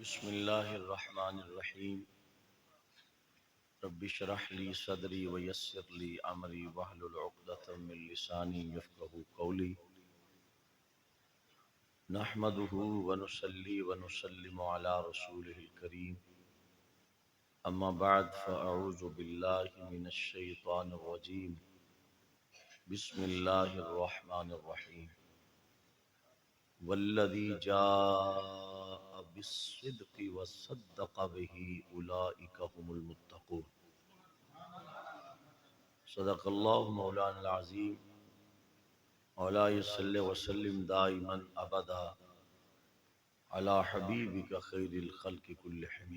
بسم اللہ الرحمن الرحیم رب اشرح لی صدری ویسر لی امری واحلل عقدۃ من لسانی یفقهوا قولی نحمده ونصلی ونسلم علی رسوله الکریم اما بعد فاعوذ باللہ من الشیطان الرجیم بسم اللہ الرحمن الرحیم والذی جاء بالصدق وصدق به اولئک هم المتقون صدق اللہ مولانا العظیم مولا صلی وسلم دائما ابدا علی حبیبک خیر الخلق کلہم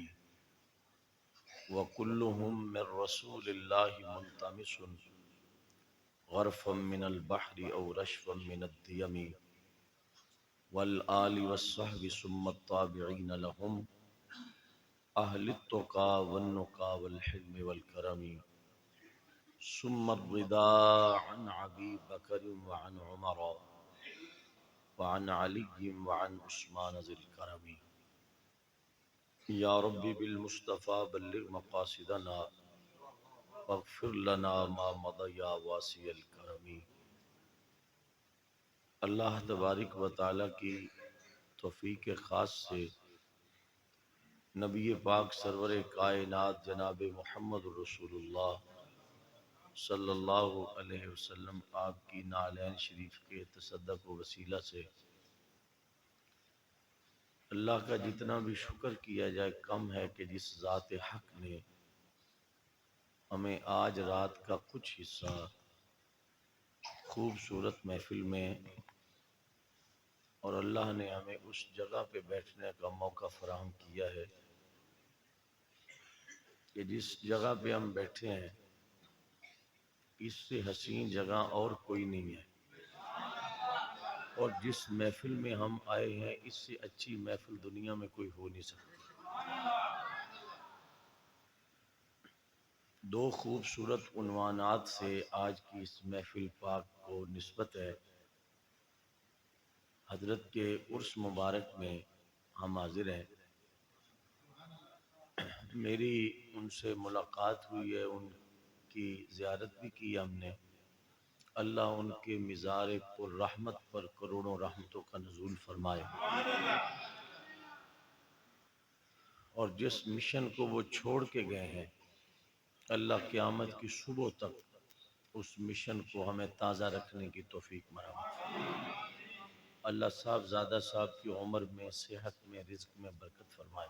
وکلہم من رسول اللہ ملتمس غرفا من البحر او رشفا من الدیم والآل والصحب ثم التابعین لهم اہل التقى والنقى والحلم والکرم ثم الرضا عن ابی بکر وعن عمر وعن علی وعن عثمان ذی الکرم یا رب بالمصطفى بلغ مقاصدنا واغفر لنا ما مضى یا واسع الکرم۔ اللہ تبارک و تعالی کی توفیق خاص سے نبی پاک سرور کائنات جناب محمد رسول اللہ صلی اللہ علیہ وسلم آپ کی نعلین شریف کے تصدق و وسیلہ سے اللہ کا جتنا بھی شکر کیا جائے کم ہے کہ جس ذات حق نے ہمیں آج رات کا کچھ حصہ خوبصورت محفل میں اور اللہ نے ہمیں اس جگہ پہ بیٹھنے کا موقع فراہم کیا ہے کہ جس جگہ پہ ہم بیٹھے ہیں اس سے حسین جگہ اور کوئی نہیں ہے، اور جس محفل میں ہم آئے ہیں اس سے اچھی محفل دنیا میں کوئی ہو نہیں سکتی۔ دو خوبصورت عنوانات سے آج کی اس محفل پاک کو نسبت ہے۔ حضرت کے عرس مبارک میں ہم حاضر ہیں، میری ان سے ملاقات ہوئی ہے، ان کی زیارت بھی کی ہم نے۔ اللہ ان کے مزار پر رحمت پر کروڑوں رحمتوں کا نزول فرمائے، اور جس مشن کو وہ چھوڑ کے گئے ہیں اللہ قیامت کی صبح تک اس مشن کو ہمیں تازہ رکھنے کی توفیق مرحمت فرمائے۔ اللہ صاحب زادہ صاحب کی عمر میں، صحت میں، رزق میں برکت فرمائے،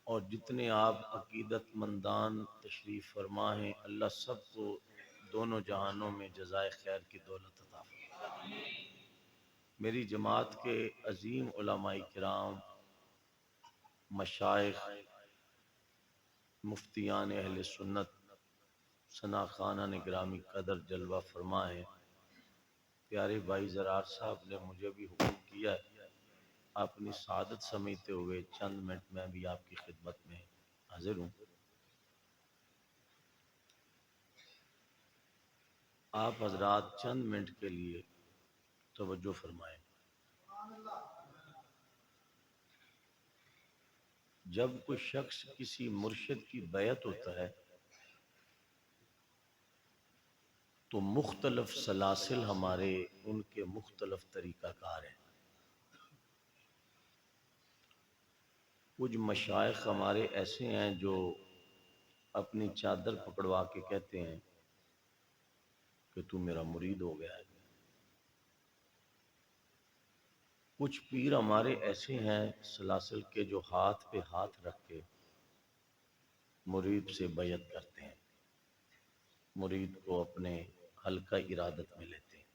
اور جتنے آپ عقیدت مندان تشریف فرما ہیں اللہ سب کو دونوں جہانوں میں جزائے خیر کی دولت عطا فرمائے۔ میری جماعت کے عظیم علماء کرام، مشائخ، مفتیان اہل سنت، ثنا خانان گرامی قدر جلوہ فرما ہیں، پیارے بھائی زرار صاحب نے مجھے بھی حکم کیا ہے اپنی سعادت سمیتے ہوئے چند منٹ میں بھی آپ کی خدمت میں حاضر ہوں۔ آپ حضرات چند منٹ کے لیے توجہ فرمائیں۔ جب کوئی شخص کسی مرشد کی بیعت ہوتا ہے تو مختلف سلاسل ہمارے ان کے مختلف طریقہ کار ہیں۔ کچھ مشائخ ہمارے ایسے ہیں جو اپنی چادر پکڑوا کے کہتے ہیں کہ تو میرا مرید ہو گیا ہے۔ کچھ پیر ہمارے ایسے ہیں سلاسل کے جو ہاتھ پہ ہاتھ رکھ کے مرید سے بیعت کرتے ہیں، مرید کو اپنے حلقہ ارادت میں لیتے ہیں۔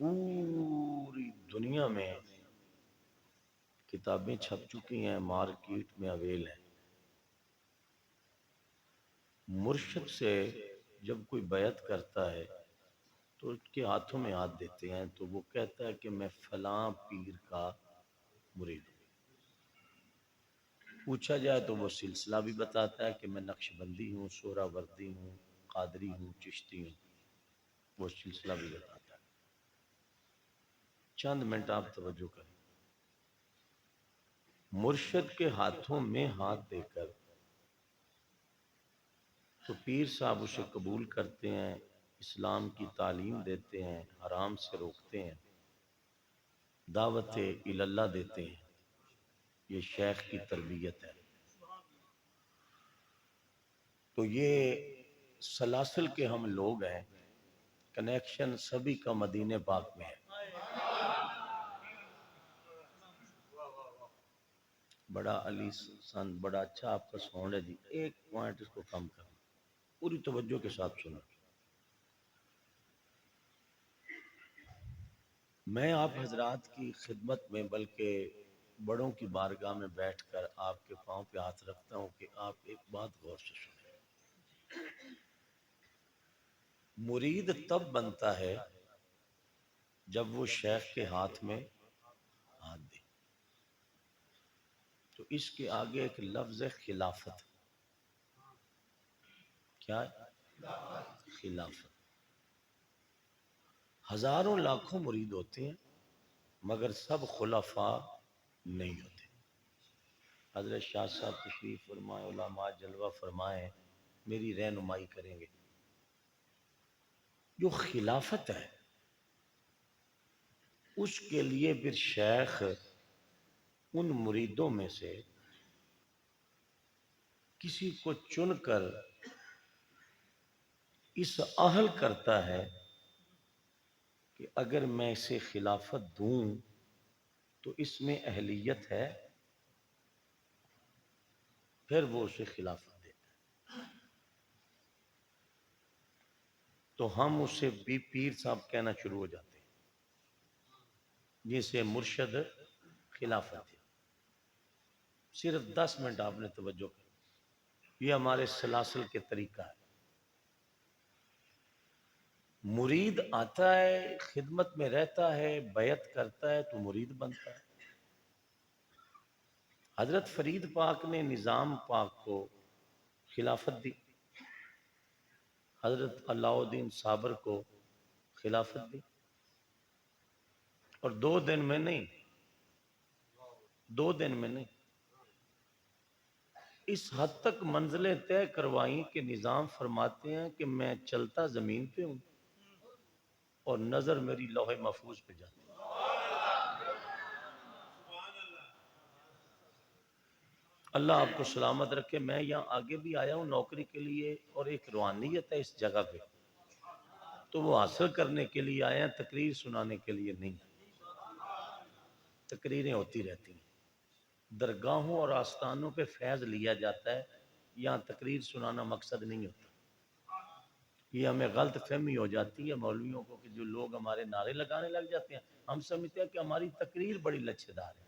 پوری دنیا میں کتابیں چھپ چکی ہیں، مارکیٹ میں اویل ہیں۔ مرشد سے جب کوئی بیعت کرتا ہے تو اس کے ہاتھوں میں ہاتھ دیتے ہیں تو وہ کہتا ہے کہ میں فلاں پیر کا مرید ہوں۔ پوچھا جائے تو وہ سلسلہ بھی بتاتا ہے کہ میں نقش بندی ہوں، سہرہ وردی ہوں، قادری ہوں، چشتی ہوں، وہ سلسلہ بھی بتاتا ہے۔ چند منٹ آپ توجہ کریں. مرشد کے ہاتھوں میں ہاتھ دے کر تو پیر صاحب اسے قبول کرتے ہیں، اسلام کی تعلیم دیتے ہیں، حرام سے روکتے ہیں، دعوت اللہ دیتے ہیں. یہ شیخ کی تربیت ہے. تو یہ سلاسل کے ہم لوگ ہیں، کنیکشن سبھی کا مدینہ پاک میں ہے. بڑا علی سن، بڑا اچھا آپ کا ساؤنڈ ہے جی. ایک پوائنٹ اس کو کم کرنا، پوری توجہ کے ساتھ سنیں. میں آپ حضرات کی خدمت میں بلکہ بڑوں کی بارگاہ میں بیٹھ کر آپ کے پاؤں پہ ہاتھ رکھتا ہوں کہ آپ ایک بات غور سے سنیں. مرید تب بنتا ہے جب وہ شیخ کے ہاتھ میں ہاتھ دے. تو اس کے آگے ایک لفظ ہے خلافت. کیا ہے؟ خلافت. ہزاروں لاکھوں مرید ہوتے ہیں مگر سب خلفاء نہیں ہوتے. حضرت شاہ صاحب تشریف فرمائے، علماء جلوہ فرمائے، میری رہنمائی کریں گے. جو خلافت ہے اس کے لیے پھر شیخ ان مریدوں میں سے کسی کو چن کر اس اہل کرتا ہے کہ اگر میں اسے خلافت دوں تو اس میں اہلیت ہے، پھر وہ اسے خلافت دیتا ہے. تو ہم اسے بھی پیر صاحب کہنا شروع ہو جاتے ہیں جسے مرشد خلافت ہے. صرف 10 منٹ آپ نے توجہ کی. یہ ہمارے سلاسل کے طریقہ ہے. مرید آتا ہے، خدمت میں رہتا ہے، بیعت کرتا ہے تو مرید بنتا ہے. حضرت فرید پاک نے نظام پاک کو خلافت دی، حضرت علاء الدین صابر کو خلافت دی. اور 2 دن میں نہیں، 2 دن میں نہیں، اس حد تک منزلیں طے کروائیں کہ نظام فرماتے ہیں کہ میں چلتا زمین پہ ہوں اور نظر میری لوح محفوظ پہ جاتی ہے. اللہ آپ کو سلامت رکھے. میں یہاں آگے بھی آیا ہوں نوکری کے لیے اور ایک روحانیت ہے اس جگہ پہ، تو وہ حاصل کرنے کے لیے آئے ہیں، تقریر سنانے کے لیے نہیں. تقریریں ہوتی رہتی ہیں، درگاہوں اور آستانوں پہ فیض لیا جاتا ہے، یہاں تقریر سنانا مقصد نہیں ہوتا. یہ ہمیں غلط فہمی ہو جاتی ہے مولویوں کو کہ جو لوگ ہمارے نعرے لگانے لگ جاتے ہیں ہم سمجھتے ہیں کہ ہماری تقریر بڑی لچھے دار ہے.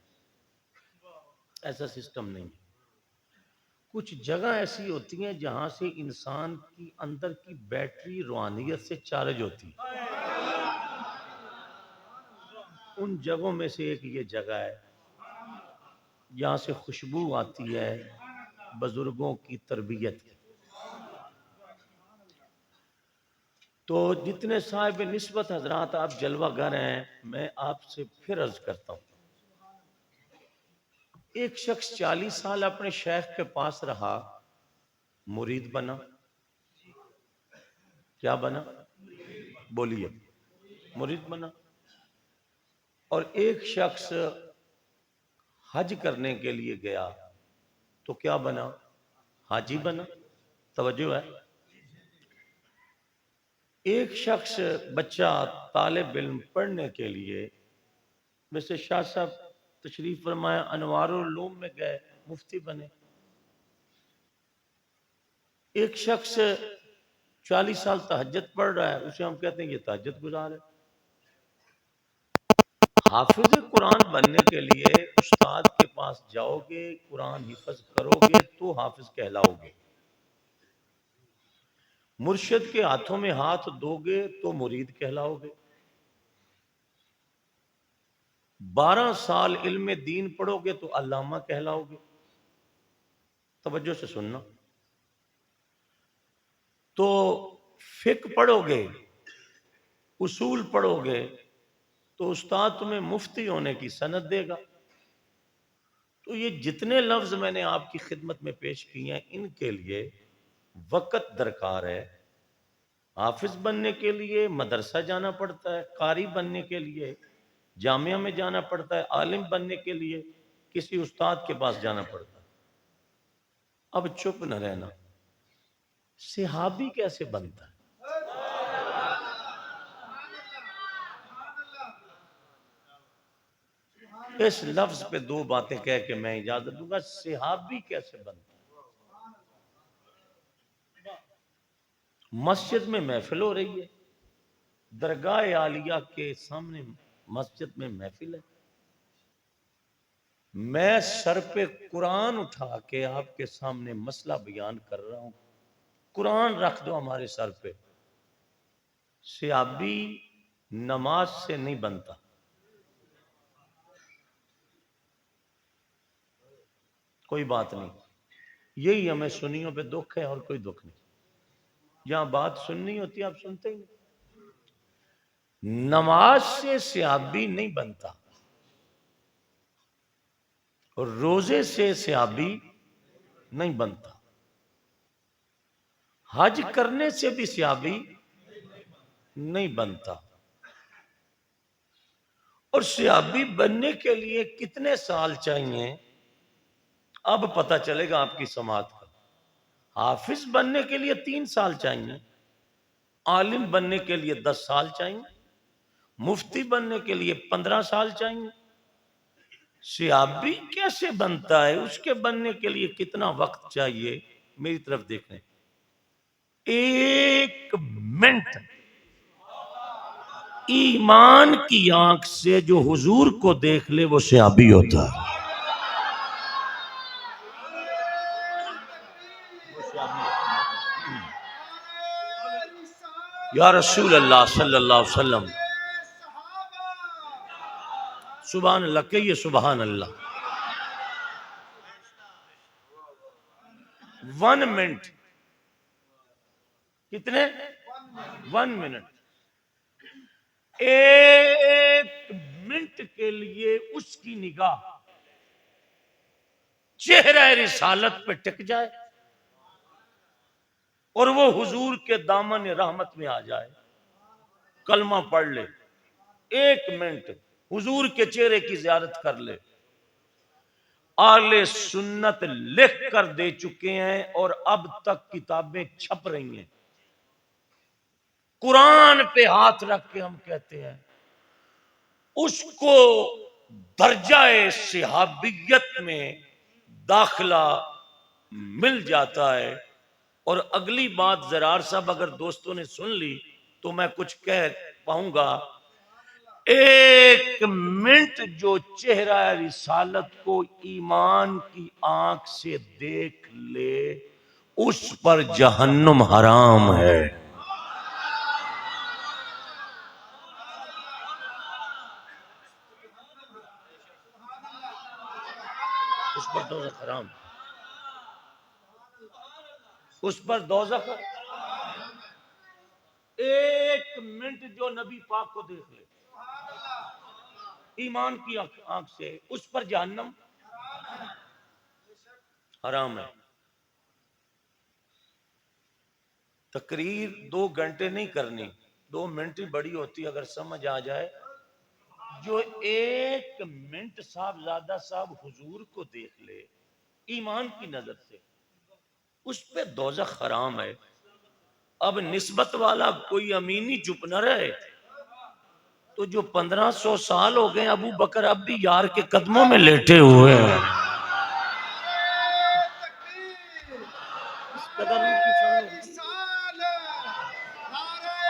ایسا سسٹم نہیں ہے. کچھ جگہ ایسی ہوتی ہیں جہاں سے انسان کی اندر کی بیٹری روحانیت سے چارج ہوتی ہے. ان جگہوں میں سے ایک یہ جگہ ہے جہاں سے خوشبو آتی ہے بزرگوں کی تربیت کی. تو جتنے صاحب نسبت حضرات آپ جلوہ گر ہیں، میں آپ سے پھر عرض کرتا ہوں. ایک شخص 40 سال اپنے شیخ کے پاس رہا، مرید بنا. کیا بنا؟ بولیے. مرید بنا. اور ایک شخص حج کرنے کے لیے گیا تو کیا بنا؟ حاجی بنا. توجہ ہے. ایک شخص بچہ طالب علم پڑھنے کے لیے ویسے شاہ صاحب تشریف فرمایا انوار العلوم میں گئے، مفتی بنے. ایک شخص 40 سال تہجد پڑھ رہا ہے، اسے ہم کہتے ہیں یہ تہجد گزار ہے. حافظ قرآن بننے کے لیے استاد کے پاس جاؤ گے، قرآن حفظ کرو گے تو حافظ کہلاؤ گے. مرشد کے ہاتھوں میں ہاتھ دو گے تو مرید کہلاؤ گے. 12 سال علم دین پڑھو گے تو علامہ کہلاؤ گے. توجہ سے سننا. تو فقہ پڑھو گے، اصول پڑھو گے تو استاد تمہیں مفتی ہونے کی سند دے گا. تو یہ جتنے لفظ میں نے آپ کی خدمت میں پیش کیے ہیں ان کے لیے وقت درکار ہے. حافظ بننے کے لیے مدرسہ جانا پڑتا ہے، قاری بننے کے لیے جامعہ میں جانا پڑتا ہے، عالم بننے کے لیے کسی استاد کے پاس جانا پڑتا ہے. اب چپ نہ رہنا. صحابی کیسے بنتا ہے؟ اس لفظ پہ دو باتیں کہہ کے میں اجازت دوں گا. صحابی کیسے بنتا ہے؟ مسجد میں محفل ہو رہی ہے، درگاہ عالیہ کے سامنے مسجد میں محفل ہے، میں سر پہ قرآن اٹھا کے آپ کے سامنے مسئلہ بیان کر رہا ہوں، قرآن رکھ دو ہمارے سر پہ. صحابی نماز سے نہیں بنتا. کوئی بات نہیں، یہی ہمیں سنیوں پہ دکھ ہے اور کوئی دکھ نہیں. جہاں بات سننی ہوتی ہے آپ سنتے ہی نہیں. نماز سے صحابی نہیں بنتا، اور روزے سے صحابی نہیں بنتا، حج کرنے سے بھی صحابی نہیں بنتا. اور صحابی بننے کے لیے کتنے سال چاہیے اب پتہ چلے گا آپ کی سماعت کا. حافظ بننے کے لیے 3 سال چاہیے، عالم بننے کے لیے 10 سال چاہیے، مفتی بننے کے لیے 15 سال چاہیے. صحابی کیسے بنتا ہے، اس کے بننے کے لیے کتنا وقت چاہیے؟ میری طرف دیکھیں. 1 منٹ ایمان کی آنکھ سے جو حضور کو دیکھ لے وہ صحابی ہوتا ہے. یا رسول اللہ صلی اللہ علیہ وسلم، سبحان اللہ کہیے سبحان اللہ. 1 منٹ، کتنے؟ 1 منٹ. 1 منٹ کے لیے اس کی نگاہ چہرہ رسالت پہ ٹک جائے اور وہ حضور کے دامن رحمت میں آ جائے، کلمہ پڑھ لے، 1 منٹ حضور کے چہرے کی زیارت کر لے. اہل سنت لکھ کر دے چکے ہیں اور اب تک کتابیں چھپ رہی ہیں. قرآن پہ ہاتھ رکھ کے ہم کہتے ہیں اس کو درجہ صحابیت میں داخلہ مل جاتا ہے. اور اگلی بات زرار صاحب اگر دوستوں نے سن لی تو میں کچھ کہہ پاؤں گا. 1 منٹ جو چہرہ رسالت کو ایمان کی آنکھ سے دیکھ لے اس پر جہنم حرام ہے. اس پر دوزخ حرام، اس پر دوزخ. 1 منٹ جو نبی پاک کو دیکھ لے ایمان کی آنکھ سے اس پر جہنم حرام ہے. تقریر 2 گھنٹے نہیں کرنی، 2 منٹ ہی بڑی ہوتی اگر سمجھ آ جائے. جو 1 منٹ صاحبزادہ صاحب حضور کو دیکھ لے ایمان کی نظر سے اس پہ دوزخ حرام ہے. اب نسبت والا کوئی امینی چپ نہ رہے. تو جو 1500 سال ہو گئے ابو بکر اب بھی یار کے قدموں میں لیٹے ہوئے ہیں. اس قدر ان کی شان ہوتی ہے.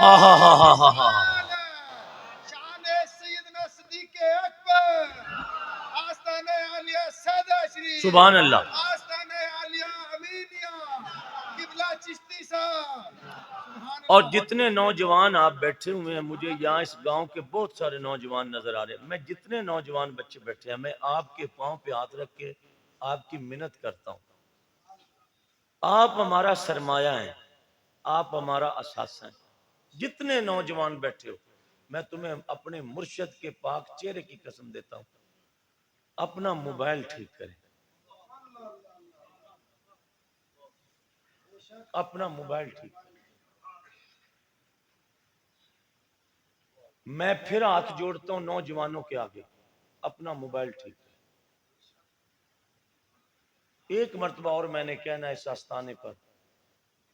آہا ہا ہا ہا ہا. سبحان اللہ. اور جتنے نوجوان آپ بیٹھے ہوئے ہیں مجھے یہاں اس گاؤں کے بہت سارے نوجوان نظر آ رہے ہیں. میں جتنے نوجوان بچے بیٹھے ہیں میں آپ کے پاؤں پہ ہاتھ رکھ کے آپ کی منت کرتا ہوں. آپ ہمارا سرمایہ ہیں، آپ ہمارا اثاثہ ہیں. جتنے نوجوان بیٹھے ہو میں تمہیں اپنے مرشد کے پاک چہرے کی قسم دیتا ہوں، اپنا موبائل ٹھیک کریں، اپنا موبائل ٹھیک کریں۔ میں پھر ہاتھ جوڑتا ہوں نوجوانوں کے آگے، اپنا موبائل ٹھیک کریں۔ ایک مرتبہ اور میں نے کہنا اس آستانے پر،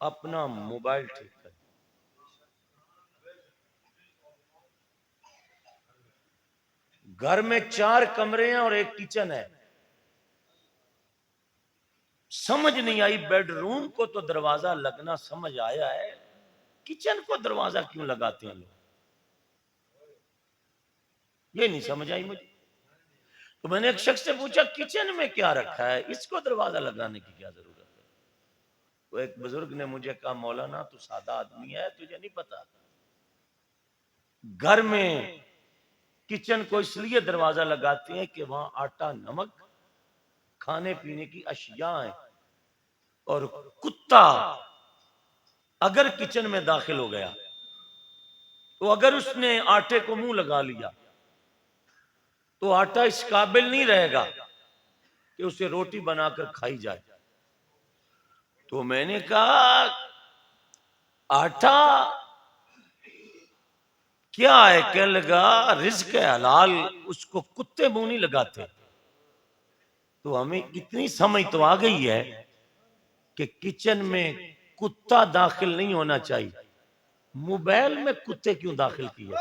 اپنا موبائل ٹھیک کریں۔ گھر میں 4 کمرے ہیں اور ایک کچن ہے، سمجھ نہیں آئی بیڈ روم کو تو دروازہ لگنا سمجھ آیا ہے، کچن کو دروازہ کیوں لگاتے ہیں لوگ، یہ نہیں سمجھ آئی مجھے۔ تو میں نے ایک شخص سے پوچھا کچن میں کیا رکھا ہے، اس کو دروازہ لگانے کی کیا ضرورت ہے؟ تو ایک بزرگ نے مجھے کہا مولانا تو سادہ آدمی ہے، تجھے نہیں پتا، گھر میں کچن کو اس لیے دروازہ لگاتے ہیں کہ وہاں آٹا نمک کھانے پینے کی اشیاء ہیں، اور کتا اگر کچن میں داخل ہو گیا تو اگر اس نے آٹے کو منہ لگا لیا تو آٹا اس قابل نہیں رہے گا کہ اسے روٹی بنا کر کھائی جائے۔ تو میں نے کہا آٹا کیا ہے؟ کہنے لگا رزق حلال، اس کو کتے منہ نہیں لگاتے۔ تو ہمیں اتنی سمجھ تو آ گئی ہے کہ کچن میں کتا داخل نہیں ہونا چاہیے، موبائل میں کتے کیوں داخل کیے؟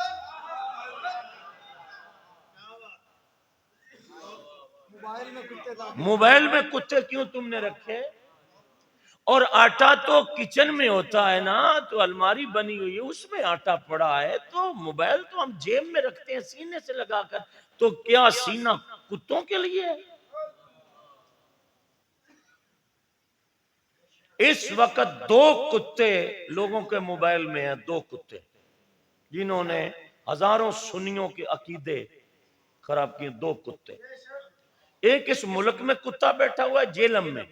موبائل میں کتے کیوں تم نے رکھے؟ اور آٹا تو کچن میں ہوتا ہے نا، تو الماری بنی ہوئی ہے اس میں آٹا پڑا ہے، تو موبائل تو ہم جیب میں رکھتے ہیں سینے سے لگا کر، تو کیا سینہ کتوں کے لیے ہے؟ اس وقت 2 کتے لوگوں کے موبائل میں ہیں، 2 کتے جنہوں نے ہزاروں سنیوں کے عقیدے خراب کیے، 2 کتے۔ ایک اس ملک میں کتا بیٹھا ہوا ہے جیلم میں،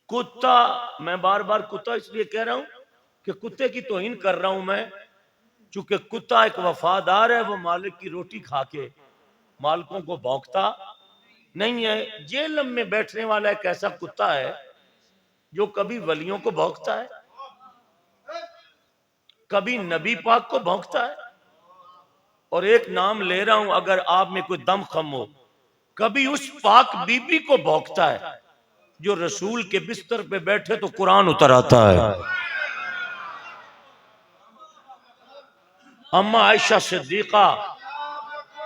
کتا، میں بار بار کتا اس لیے کہہ رہا ہوں کہ کتے کی توہین کر رہا ہوں میں، چونکہ کتا ایک وفادار ہے، وہ مالک کی روٹی کھا کے مالکوں کو بھونکتا نہیں ہے۔ جیلم میں بیٹھنے والا ایک ایسا کتا ہے جو کبھی ولیوں کو بھونکتا ہے، کبھی نبی پاک کو بھونکتا ہے، اور ایک نام لے رہا ہوں اگر آپ میں کوئی دم خم ہو، کبھی اس پاک بی بی کو بھونکتا ہے جو رسول کے بستر پہ بیٹھے تو قرآن اتر آتا ہے۔ اما عائشہ صدیقہ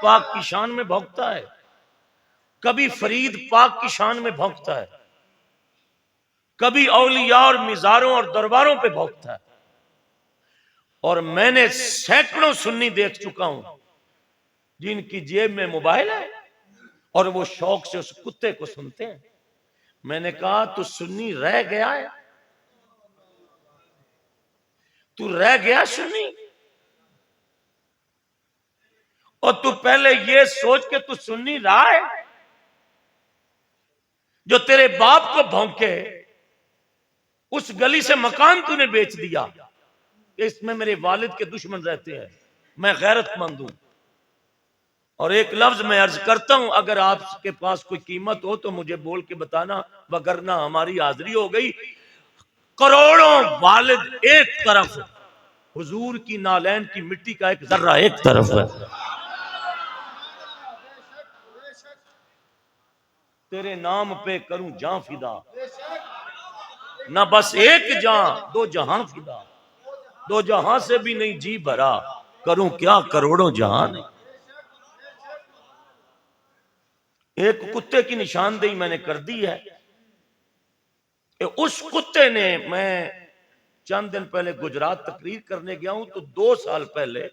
پاک کی شان میں بھونکتا ہے، کبھی فرید پاک کی شان میں بھونکتا ہے، کبھی اولیاء اور مزاروں اور درباروں پہ بھونکتا ہے۔ اور میں نے سینکڑوں سنی دیکھ چکا ہوں جن کی جیب میں موبائل ہے اور وہ شوق سے اس کتے کو سنتے ہیں۔ میں نے کہا تو سنی رہ گیا ہے، تو رہ گیا سنی، اور تو پہلے یہ سوچ کے تو سنی رہا ہے، جو تیرے باپ کو بھونکے اس گلی سے مکان تو نے بیچ دیا کہ اس میں میرے والد کے دشمن رہتے ہیں، میں غیرت مند ہوں۔ اور ایک لفظ میں عرض کرتا ہوں، اگر آپ کے پاس کوئی قیمت ہو تو مجھے بول کے بتانا، وگرنہ ہماری حاضری ہو گئی۔ کروڑوں والد ایک طرف، حضور کی نالین کی مٹی کا ایک ذرہ ایک طرف ہے۔ تیرے نام پہ کروں جان فدا، نہ بس ایک جان 2 جہاں فدا، 2 جہاں سے بھی نہیں جی بھرا، کروں کیا کروڑوں جہان۔ ایک کتے کی نشاندہی میں نے کر دی ہے کہ اس کتے نے، میں چند دن پہلے گجرات تقریر کرنے گیا ہوں تو 2 سال پہلے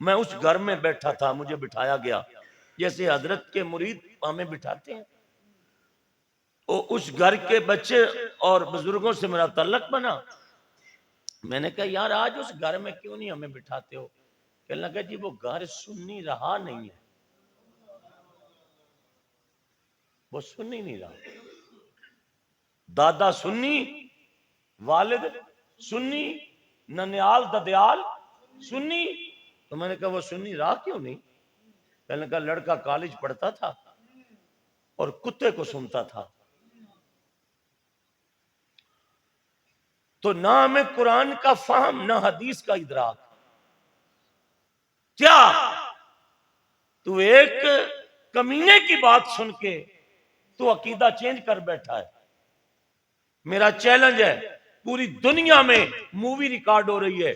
میں اس گھر میں بیٹھا تھا، مجھے بٹھایا گیا جیسے حضرت کے مرید ہمیں بٹھاتے ہیں، اس گھر کے بچے اور بزرگوں سے میرا تعلق بنا۔ میں نے کہا یار آج اس گھر میں کیوں نہیں ہمیں بٹھاتے ہو؟ کہنے لگا جی وہ گھر سنی رہا نہیں ہے، وہ سنی نہیں رہا، دادا سنی، والد سنی، ننیال ددیال سنی؟ تو میں نے کہا وہ سنی رہا کیوں نہیں؟ کہنے لگا لڑکا کالج پڑھتا تھا اور کتے کو سنتا تھا. تو نہ ہمیں قرآن کا فہم نہ حدیث کا ادراک. کیا تو ایک کمینے کی بات سن کے تو عقیدہ چینج کر بیٹھا ہے؟ میرا چیلنج ہے، پوری دنیا میں مووی ریکارڈ ہو رہی ہے،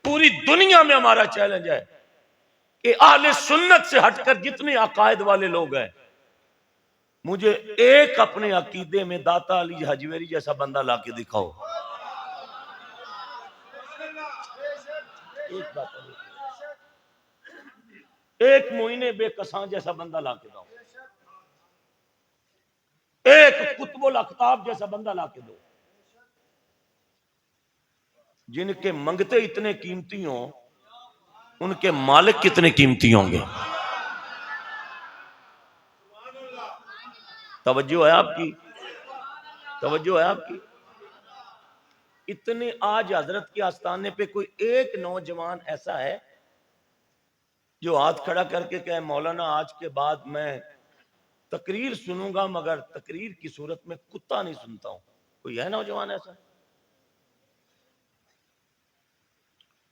پوری دنیا میں ہمارا چیلنج ہے کہ اہل سنت سے ہٹ کر جتنے عقائد والے لوگ ہیں، مجھے ایک اپنے عقیدے میں داتا علی حجویری جیسا بندہ لا کے دکھاؤ. ایک بات ہے، ایک معین بے کساں جیسا بندہ لا کے دو، ایک قطب الاقطاب جیسا بندہ لا کے دو. جن کے منگتے اتنے قیمتی ہوں ان کے مالک کتنے قیمتی ہوں گے. توجہ ہے آپ کی؟ توجہ ہے آپ کی؟ اتنے آج حضرت کے آستانے پہ کوئی ایک نوجوان ایسا ہے جو ہاتھ کھڑا کر کے کہے مولانا آج کے بعد میں تقریر سنوں گا مگر تقریر کی صورت میں کتا نہیں سنتا ہوں؟ کوئی ہے نوجوان ایسا؟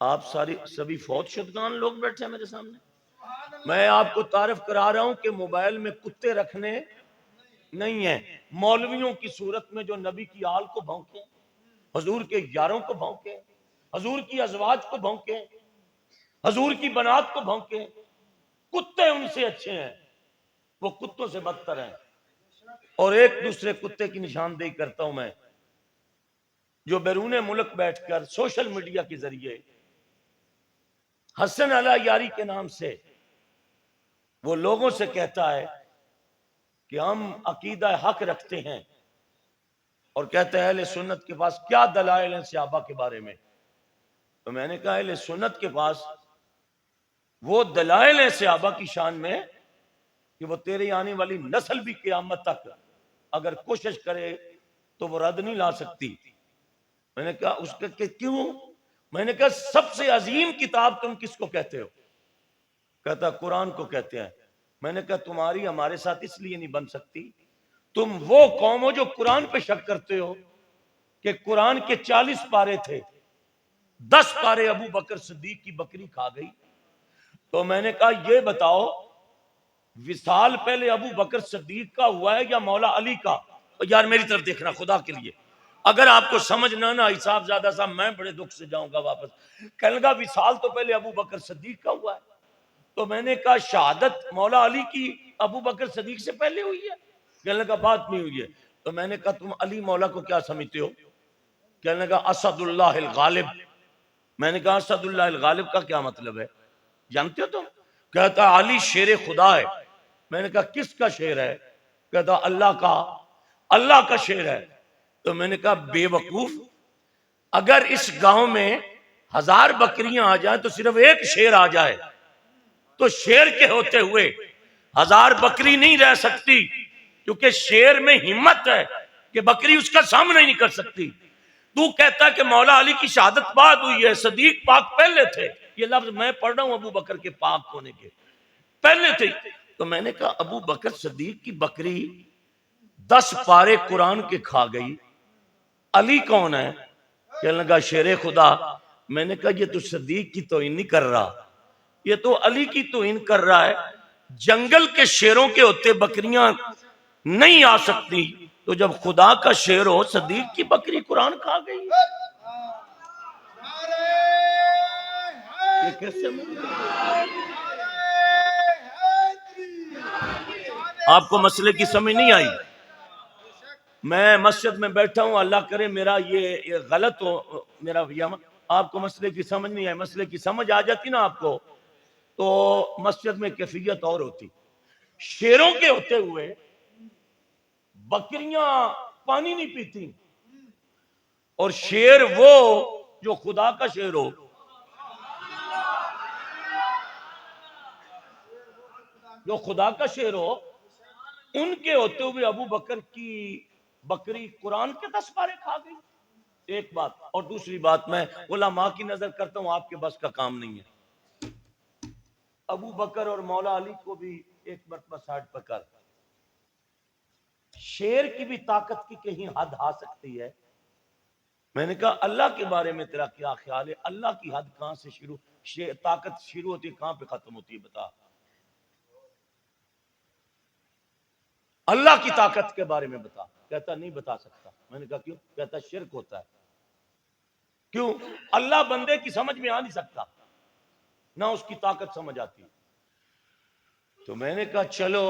آپ سبھی فوت شدگان لوگ بیٹھے ہیں میرے سامنے. میں آپ کو تعارف کرا رہا ہوں کہ موبائل میں کتے رکھنے نہیں ہیں. مولویوں کی صورت میں جو نبی کی آل کو بھونکیں، حضور کے یاروں کو بھونکیں، حضور کی ازواج کو بھونکیں، حضور کی بنات کو بھونکیں، کتے ان سے اچھے ہیں، وہ کتوں سے بدتر ہیں. اور ایک دوسرے کتے کی نشاندہی کرتا ہوں میں، جو بیرون ملک بیٹھ کر سوشل میڈیا کے ذریعے حسن علی یاری کے نام سے وہ لوگوں سے کہتا ہے کہ ہم عقیدہ حق رکھتے ہیں، اور کہتے ہیں اہل سنت کے پاس کیا دلائل ہیں صحابہ کے بارے میں. تو میں نے کہا اہل سنت کے پاس وہ دلائل ہیں صحابہ کی شان میں کہ وہ تیری آنے والی نسل بھی قیامت تک اگر کوشش کرے تو وہ رد نہیں لا سکتی. میں نے کہا اس کا کہ کیوں؟ میں نے کہا سب سے عظیم کتاب تم کس کو کہتے ہو؟ کہتا قرآن کو کہتے ہیں. میں نے کہا تمہاری ہمارے ساتھ اس لیے نہیں بن سکتی، تم وہ قوم ہو جو قرآن پہ شک کرتے ہو کہ قرآن کے 40 پارے تھے، 10 پارے ابو بکر صدیق کی بکری کھا گئی. تو میں نے کہا یہ بتاؤ وصال پہلے ابو بکر صدیق کا ہوا ہے یا مولا علی کا؟ یار میری طرف دیکھنا خدا کے لیے، اگر آپ کو سمجھ نہ نا حساب زیادہ صاحب میں بڑے دکھ سے جاؤں گا واپس. کہنے لگا وصال تو پہلے ابو بکر صدیق کا ہوا ہے. تو میں نے کہا شہادت مولا علی کی ابو بکر صدیق سے پہلے ہوئی ہے؟ کہنے لگا بات نہیں ہوئی ہے. تو میں نے کہا تم علی مولا کو کیا سمجھتے ہو؟ کہنے لگا اسد اللہ الغالب. میں نے کہا اسد اللہ الغالب کا کیا مطلب ہے، جانتے ہو تم؟ کہتا علی شیر خدا ہے. میں نے کہا کس کا شیر ہے؟ کہتا اللہ کا شیر ہے. تو میں نے کہا بے وقوف، اگر اس گاؤں میں 1000 بکریاں آ جائیں تو صرف ایک شیر آ جائے تو شیر کے ہوتے ہوئے 1000 بکری نہیں رہ سکتی، کیونکہ شیر میں ہمت ہے کہ بکری اس کا سامنا نہیں کر سکتی. تو کہتا کہ مولا علی کی شہادت بعد ہوئی ہے، صدیق پاک پہلے تھے. یہ لفظ میں پڑھ رہا ہوں ابو بکر کے پاک ہونے کے پہلے تھے. تو میں نے کہا ابو بکر صدیق کی بکری 10 پارے قرآن کے کھا گئی، علی کون ہے؟ کہنے لگا شیر خدا. میں نے کہا یہ تو صدیق کی توہین نہیں کر رہا، یہ تو علی کی توہین کر رہا ہے. جنگل کے شیروں کے ہوتے بکریاں نہیں آ سکتی، تو جب خدا کا شیر ہو صدیق کی بکری قرآن کھا گئی. یہ کیسے آپ کو مسئلے کی سمجھ نہیں آئی؟ میں مسجد میں بیٹھا ہوں، اللہ کرے میرا یہ غلط ہو، میرا آپ کو مسئلے کی سمجھ نہیں آئی. مسئلے کی سمجھ آ جاتی نا آپ کو تو مسجد میں کیفیت اور ہوتی. شیروں کے ہوتے ہوئے بکریاں پانی نہیں پیتی، اور شیر وہ جو خدا کا شیر ہو. جو خدا کا شیر ہو ان کے ہوتے ہوئے ابو بکر کی بکری قرآن کے 10 پارے کھا گئی. ایک بات، اور دوسری بات میں علماء کی نظر کرتا ہوں آپ کے بس کا کام نہیں ہے. ابو بکر اور مولا علی کو بھی ایک مرتبہ سائڈ پر کر. شیر کی بھی طاقت کی کہیں حد آ سکتی ہے. میں نے کہا اللہ کے بارے میں تیرا کیا خیال ہے؟ اللہ کی حد کہاں سے شروع، طاقت شروع ہوتی ہے کہاں پہ ختم ہوتی ہے بتا. اللہ کی طاقت کے بارے میں بتا. کہتا نہیں بتا سکتا. میں نے کہا کیوں؟ کہتا شرک ہوتا ہے. کیوں؟ اللہ بندے کی سمجھ میں آ نہیں سکتا، نہ اس کی طاقت سمجھ آتی. تو میں نے کہا چلو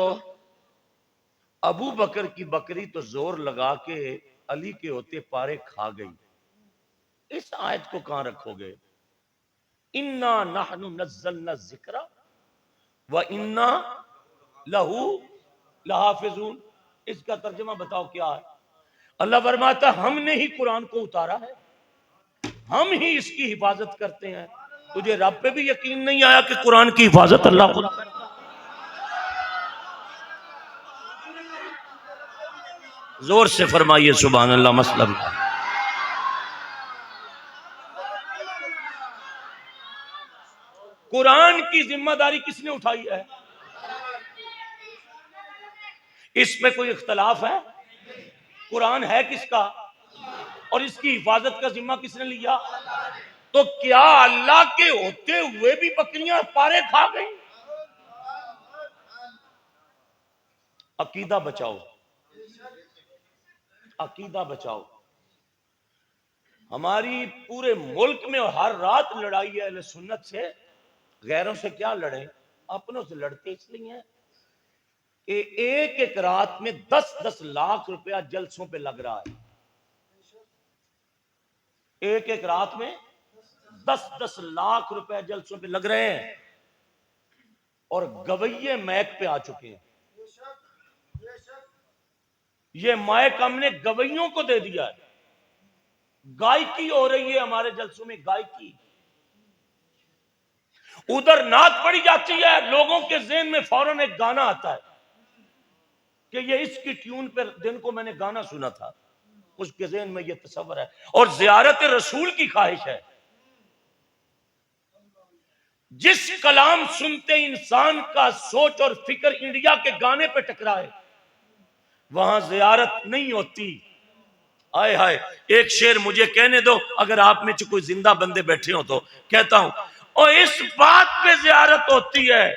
ابو بکر کی بکری تو زور لگا کے علی کے ہوتے پارے کھا گئی، اس آیت کو کہاں رکھو گے؟ انا نحن نزلنا الذکر وانا لہو لحافظون. اس کا ترجمہ بتاؤ کیا ہے؟ اللہ فرماتا ہم نے ہی قرآن کو اتارا ہے، ہم ہی اس کی حفاظت کرتے ہیں. تجھے رب پہ بھی یقین نہیں آیا کہ قرآن کی حفاظت اللہ خود کرتا؟ زور سے فرمائیے سبحان اللہ. مسلم قرآن کی ذمہ داری کس نے اٹھائی ہے؟ اس میں کوئی اختلاف ہے؟ قرآن ہے کس کا اور اس کی حفاظت کا ذمہ کس نے لیا؟ تو کیا اللہ کے ہوتے ہوئے بھی بکریاں پارے کھا گئی؟ عقیدہ بچاؤ، عقیدہ بچاؤ. ہماری پورے ملک میں ہر رات لڑائی ہے اہل سنت سے. غیروں سے کیا لڑیں؟ اپنوں سے لڑتے اس لیے ہیں کہ ایک ایک رات میں 10-10 لاکھ روپیہ جلسوں پہ لگ رہا ہے. ایک ایک رات میں 10-10 لاکھ روپے جلسوں پہ لگ رہے ہیں، اور گویے میک پہ آ چکے ہیں. یہ مائک ہم نے گویوں کو دے دیا ہے. گائکی ہو رہی ہے ہمارے جلسوں میں، گائکی. ادھر نعت پڑی جاتی ہے، لوگوں کے ذہن میں فوراً ایک گانا آتا ہے کہ یہ اس کی ٹیون پر دن کو میں نے گانا سنا تھا. اس کے ذہن میں یہ تصور ہے، اور زیارت رسول کی خواہش ہے. جس کلام سنتے انسان کا سوچ اور فکر انڈیا کے گانے پہ ٹکرائے وہاں زیارت نہیں ہوتی. آئے ہائے، ایک شعر مجھے کہنے دو، اگر آپ میں کوئی زندہ بندے بیٹھے ہو تو کہتا ہوں. اور اس بات پہ زیارت ہوتی ہے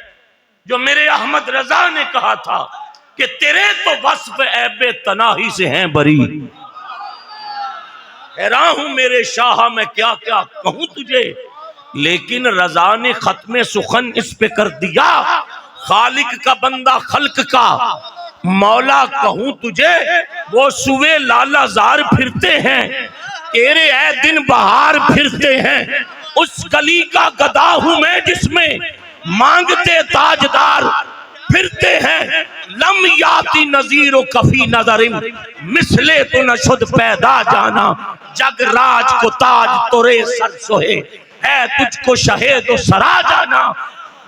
جو میرے احمد رضا نے کہا تھا کہ تیرے تو وصف عیب تناہی سے ہیں بری. حیران ہوں میرے شاہ میں کیا کیا کہوں تجھے، لیکن رضا نے ختم سخن اس پہ کر دیا. خالق کا بندہ خلق کا مولا کہوں تجھے، وہ سوے لالا زار پھرتے ہیں، تیرے اے دن بہار پھرتے ہیں. اس گلی کا گدا ہوں میں جس میں مانگتے تاجدار پھرتے ہیں. لم یاتی نظیر و کفی نظرم مثلے تو نشد پیدا جانا. جگ راج کو تاج تورے سر سوہے ہے تجھ کو شہید و سرا جانا.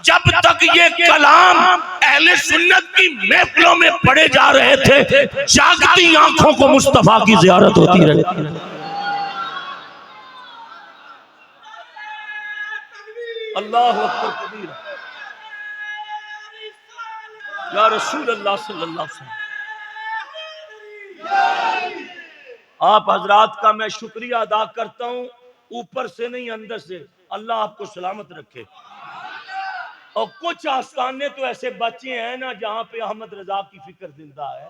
جب تک یہ کلام اہل سنت کی محفلوں میں پڑھے جا رہے تھے جاگتی آنکھوں کو مصطفیٰ کی زیارت ہوتی رہی. اللہ اکبر کبیر. یا رسول اللہ صلی اللہ علیہ وسلم. آپ حضرات کا میں شکریہ ادا کرتا ہوں، اوپر سے نہیں اندر سے. اللہ آپ کو سلامت رکھے. اور کچھ آستانے تو ایسے بچے ہیں نا جہاں پہ احمد رضا کی فکر زندہ ہے.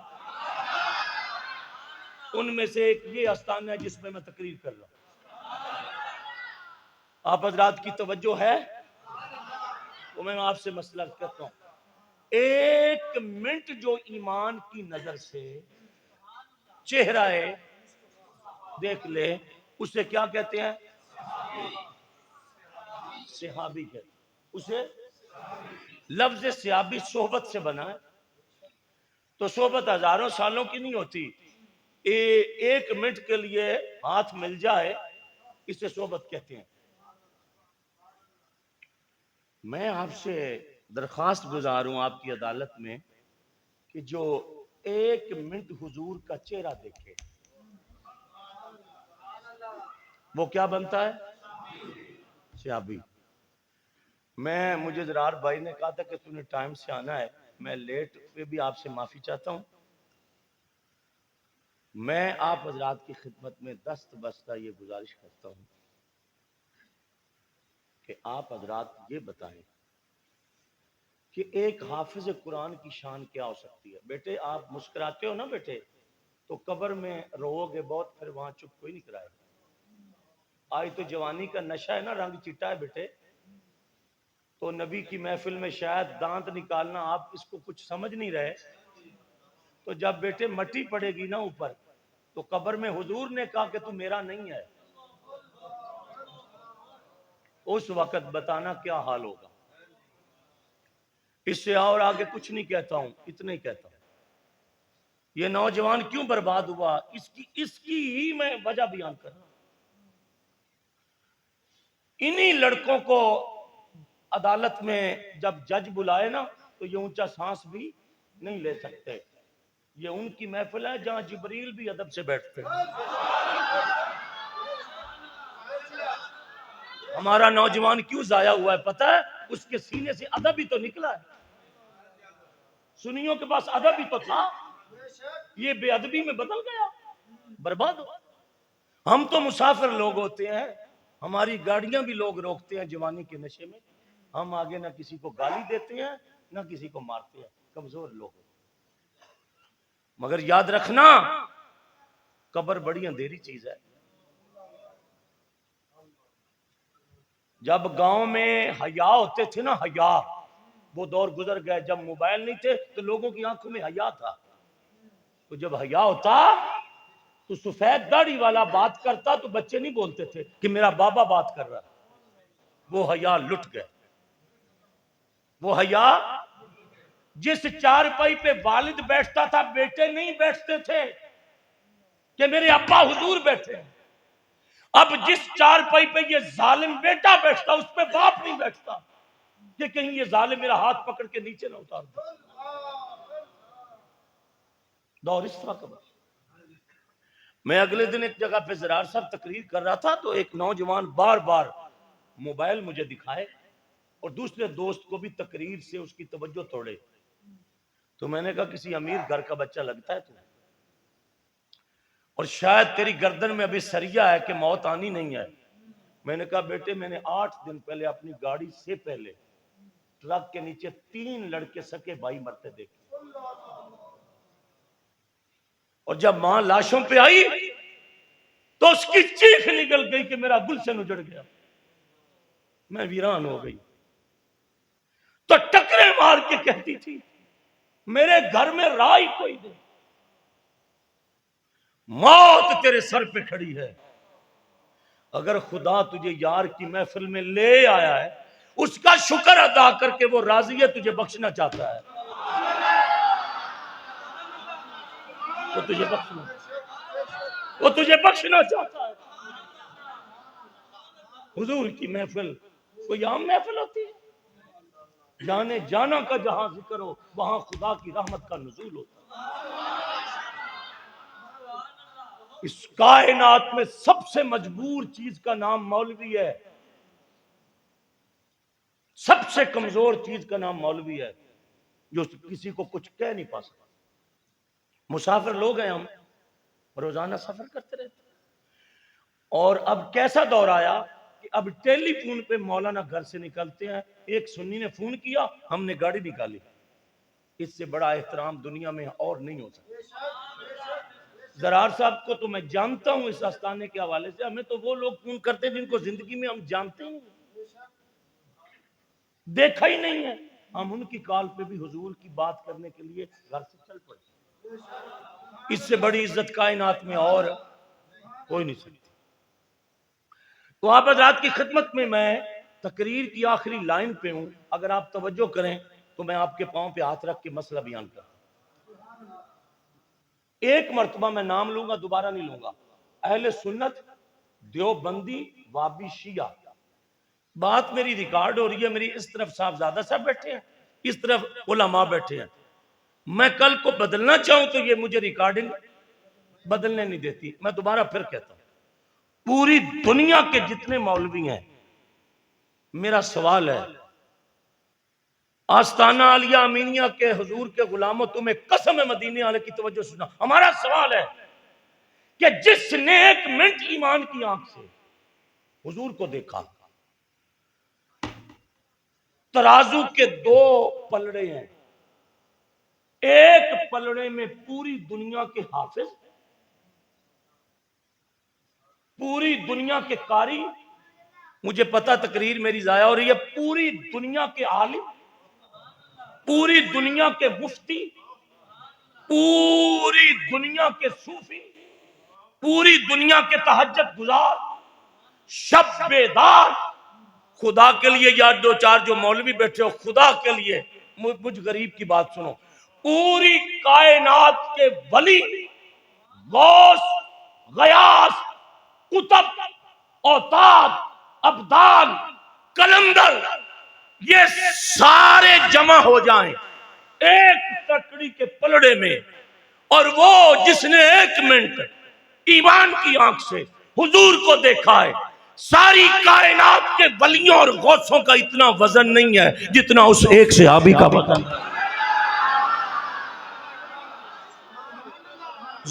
ان میں سے ایک یہ آستانہ ہے جس میں میں تقریر کر رہا ہوں. آپ حضرات کی توجہ ہے تو میں آپ سے مسئلہ کرتا ہوں. ایک منٹ جو ایمان کی نظر سے چہرہ دیکھ لے اسے کیا کہتے ہیں؟ صحابی کہتے ہیں. اسے لفظ صحابی صحبت سے بنا ہے، تو صحبت ہزاروں سالوں کی نہیں ہوتی. ایک منٹ کے لیے ہاتھ مل جائے اسے صحبت کہتے ہیں. میں آپ سے درخواست گزاروں آپ کی عدالت میں کہ جو ایک منٹ حضور کا چہرہ دیکھے وہ کیا بنتا ہے؟ صحابی۔ مجھے زرار بھائی نے کہا تھا کہ تم نے ٹائم سے آنا ہے، میں لیٹ پہ بھی آپ سے معافی چاہتا ہوں۔ میں آپ حضرات کی خدمت میں دست بستہ یہ گزارش کرتا ہوں کہ آپ حضرات یہ بتائیں کہ ایک حافظ قرآن کی شان کیا ہو سکتی ہے؟ بیٹے آپ مسکراتے ہو نا بیٹے، تو قبر میں رو گے بہت، پھر وہاں چپ کوئی نہیں کرائے گا۔ آج تو جوانی کا نشہ ہے نا، رنگ چٹا ہے بیٹے، تو نبی کی محفل میں شاید دانت نکالنا، آپ اس کو کچھ سمجھ نہیں رہے، تو جب بیٹے مٹی پڑے گی نا اوپر، تو قبر میں حضور نے کہا کہ تو میرا نہیں ہے، اس وقت بتانا کیا حال ہوگا۔ اس سے اور آگے کچھ نہیں کہتا ہوں، اتنا ہی کہتا ہوں، یہ نوجوان کیوں برباد ہوا، اس کی ہی میں وجہ بیان کر رہا ہوں۔ انہی لڑکوں کو عدالت میں جب جج بلائے نا، تو یہ اونچا سانس بھی نہیں لے سکتے۔ یہ ان کی محفل ہے جہاں جبریل بھی ادب سے بیٹھتے ہیں۔ ہمارا نوجوان کیوں ضائع ہوا ہے پتہ ہے؟ اس کے سینے سے ادب ہی تو نکلا ہے، سنیوں کے پاس ادب ہی تو تھا، یہ بے ادبی میں بدل گیا، برباد ہوا۔ ہم تو مسافر لوگ ہوتے ہیں، ہماری گاڑیاں بھی لوگ روکتے ہیں جوانی کے نشے میں، ہم آگے نہ کسی کو گالی دیتے ہیں نہ کسی کو مارتے ہیں، کمزور لوگ ہیں۔ مگر یاد رکھنا قبر بڑی اندھیری چیز ہے۔ جب گاؤں میں حیا ہوتے تھے نا، حیا، وہ دور گزر گئے، جب موبائل نہیں تھے تو لوگوں کی آنکھوں میں حیا تھا، تو جب حیا ہوتا تو سفید داڑھی والا بات کرتا تو بچے نہیں بولتے تھے کہ میرا بابا بات کر رہا ہے، وہ حیا لٹ گئے۔ وہ حیا، جس چارپائی پہ والد بیٹھتا تھا بیٹے نہیں بیٹھتے تھے کہ میرے ابا حضور بیٹھے ہیں، اب جس چارپائی پہ یہ ظالم بیٹا بیٹھتا اس پہ باپ نہیں بیٹھتا کہ کہیں یہ ظالم میرا ہاتھ پکڑ کے نیچے نہ اتار دے۔ دور اس طرح کا بات۔ میں اگلے دن ایک جگہ پہ زرار صاحب تقریر کر رہا تھا، تو ایک نوجوان بار بار موبائل مجھے دکھائے اور دوسرے دوست کو بھی تقریر سے اس کی توجہ توڑے، تو میں نے کہا کسی امیر گھر کا بچہ لگتا ہے تو، اور شاید تیری گردن میں ابھی سریا ہے کہ موت آنی نہیں ہے۔ میں نے کہا بیٹے میں نے 8 دن پہلے اپنی گاڑی سے پہلے ٹرک کے نیچے 3 لڑکے سکے بھائی مرتے دیکھے، اور جب ماں لاشوں پہ آئی تو اس کی چیخ نکل گئی کہ میرا گلشن اجڑ گیا، میں ویران ہو گئی، تو ٹکرے مار کے کہتی تھی میرے گھر میں رائی کوئی نہیں، موت تیرے سر پہ کھڑی ہے، اگر خدا تجھے یار کی محفل میں لے آیا ہے اس کا شکر ادا کر کے، وہ راضی ہے تجھے بخشنا چاہتا ہے، وہ تجھے بخشنا چاہتا ہے۔ حضور کی محفل کوئی عام محفل ہوتی ہے؟ جانے جانا کا جہاں ذکر ہو وہاں خدا کی رحمت کا نزول ہوتا ہے۔ اس کائنات میں سب سے مجبور چیز کا نام مولوی ہے، سب سے کمزور چیز کا نام مولوی ہے، جو کسی کو کچھ کہہ نہیں پا سکتا۔ مسافر لوگ ہیں ہم، روزانہ سفر کرتے رہتے ہیں، اور اب کیسا دور آیا کہ اب ٹیلی فون پہ مولانا گھر سے نکلتے ہیں، ایک سنی نے فون کیا ہم نے گاڑی نکالی، اس سے بڑا احترام دنیا میں اور نہیں ہو سکتا۔ زرار صاحب کو تو میں جانتا ہوں اس آستانے کے حوالے سے، ہمیں تو وہ لوگ فون کرتے ہیں جن کو زندگی میں ہم جانتے ہیں، دیکھا ہی نہیں ہے، ہم ان کی کال پہ بھی حضور کی بات کرنے کے لیے گھر سے چل پڑے۔ اس سے بڑی عزت کائنات میں اور کوئی نہیں سکتی۔ تو آپ حضرات کی خدمت میں تقریر کی آخری لائن پہ ہوں، اگر آپ توجہ کریں تو میں آپ کے پاؤں پہ ہاتھ رکھ کے مسئلہ بیان کرتا ہوں۔ ایک مرتبہ میں نام لوں گا، دوبارہ نہیں لوں گا، اہل سنت، دیوبندی، وابی، شیعہ، بات میری ریکارڈ ہو رہی ہے، میری اس طرف صاحبزادہ صاحب بیٹھے ہیں، اس طرف علماء بیٹھے ہیں، میں کل کو بدلنا چاہوں تو یہ مجھے ریکارڈنگ بدلنے نہیں دیتی، میں دوبارہ پھر کہتا ہوں پوری دنیا کے جتنے مولوی ہیں، میرا سوال ہے، آستانہ عالیہ امینیہ کے حضور کے غلاموں، تمہیں قسم ہے مدینے والے کی توجہ سننا، ہمارا سوال ہے کہ جس نے ایک منٹ ایمان کی آنکھ سے حضور کو دیکھا، ترازو کے دو پلڑے ہیں، ایک پلڑے میں پوری دنیا کے حافظ، پوری دنیا کے قاری، مجھے پتا تقریر میری ضائع ہو رہی ہے، پوری دنیا کے عالم، پوری دنیا کے مفتی، پوری دنیا کے صوفی، پوری دنیا کے تہجد گزار، شب بیدار، خدا کے لیے یا دو چار جو مولوی بیٹھے ہو، خدا کے لیے مجھ غریب کی بات سنو، پوری کائنات کے ولی، غوث، غیاث، قطب، اوتاد، ابدال، کلندر، یہ سارے جمع ہو جائیں ایک تکڑی کے پلڑے میں، اور وہ جس نے ایک منٹ ایمان کی آنکھ سے حضور کو دیکھا ہے، ساری کائنات کے ولیوں اور غوثوں کا اتنا وزن نہیں ہے جتنا اس ایک صحابی کا وزن ہے۔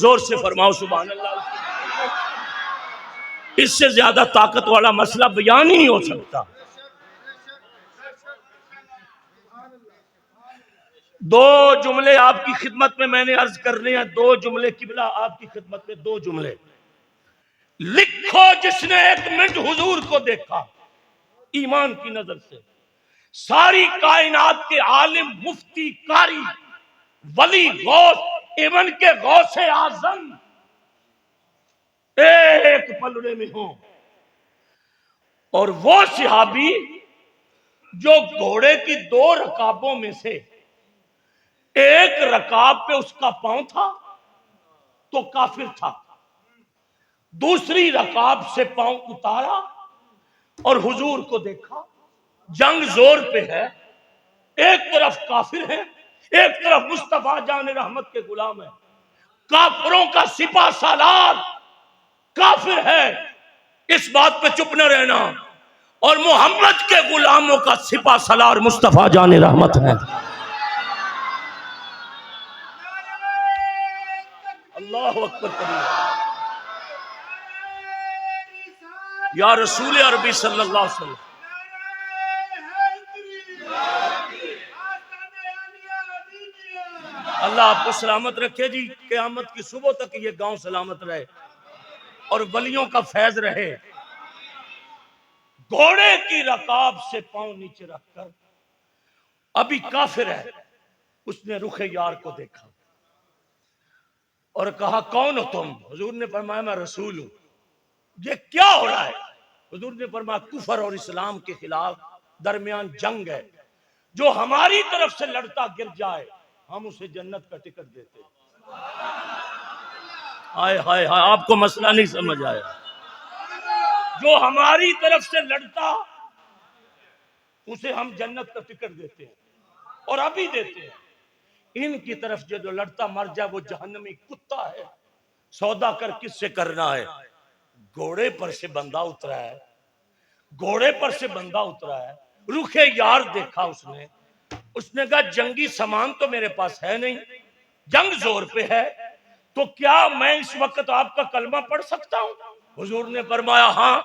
زور سے فرماؤ سبحان اللہ۔ اس سے زیادہ طاقت والا مسئلہ بیان ہی نہیں ہو سکتا۔ دو جملے آپ کی خدمت میں نے عرض کرنے ہیں، دو جملے قبلہ آپ کی خدمت میں، دو جملے لکھو۔ جس نے ایک منٹ حضور کو دیکھا ایمان کی نظر سے، ساری کائنات کے عالم، مفتی، قاری، ولی، غوث، ایمن کے غوث اعظم ایک پلڑے میں ہوں، اور وہ صحابی جو گھوڑے کی دو رکابوں میں سے ایک رکاب پہ اس کا پاؤں تھا تو کافر تھا، دوسری رکاب سے پاؤں اتارا اور حضور کو دیکھا، جنگ زور پہ ہے، ایک طرف کافر ہے، ایک طرف مصطفیٰ جان رحمت کے غلام ہے، کافروں کا سپہ سالار کافر ہے، اس بات پہ چپ نہ رہنا، اور محمد کے غلاموں کا سپہ سالار مصطفیٰ جان رحمت ہے۔ اللہ اکبر کریم، یا رسول عربی صلی اللہ علیہ وسلم۔ اللہ آپ کو سلامت رکھے جی، قیامت کی صبح تک یہ گاؤں سلامت رہے اور ولیوں کا فیض رہے۔ گھوڑے کی رکاب سے پاؤں نیچے رکھ کر، ابھی کافر ہے، اس نے رخ یار کو دیکھا اور کہا کون ہو تم؟ حضور نے فرمایا میں رسول ہوں۔ یہ کیا ہو رہا ہے؟ حضور نے فرمایا کفر اور اسلام کے خلاف درمیان جنگ ہے، جو ہماری طرف سے لڑتا گر جائے ہم اسے جنت کا ٹکٹ دیتے۔ ہائے ہائے ہائے، آپ کو مسئلہ نہیں سمجھ آیا۔ جو ہماری طرف سے لڑتا اسے ہم جنت کا ٹکٹ دیتے ہیں، اور ابھی دیتے ہیں۔ ان کی طرف جو لڑتا مر جائے وہ جہنمی کتا ہے۔ سودا کر کس سے کرنا ہے؟ گھوڑے پر سے بندہ اترا ہے، گھوڑے پر سے بندہ اترا ہے، رخ یار دیکھا اس نے کہا جنگی سامان تو میرے پاس ہے نہیں، جنگ زور پہ ہے، تو کیا میں اس وقت آپ کا کلمہ پڑھ سکتا ہوں؟ حضور نے فرمایا ہاں،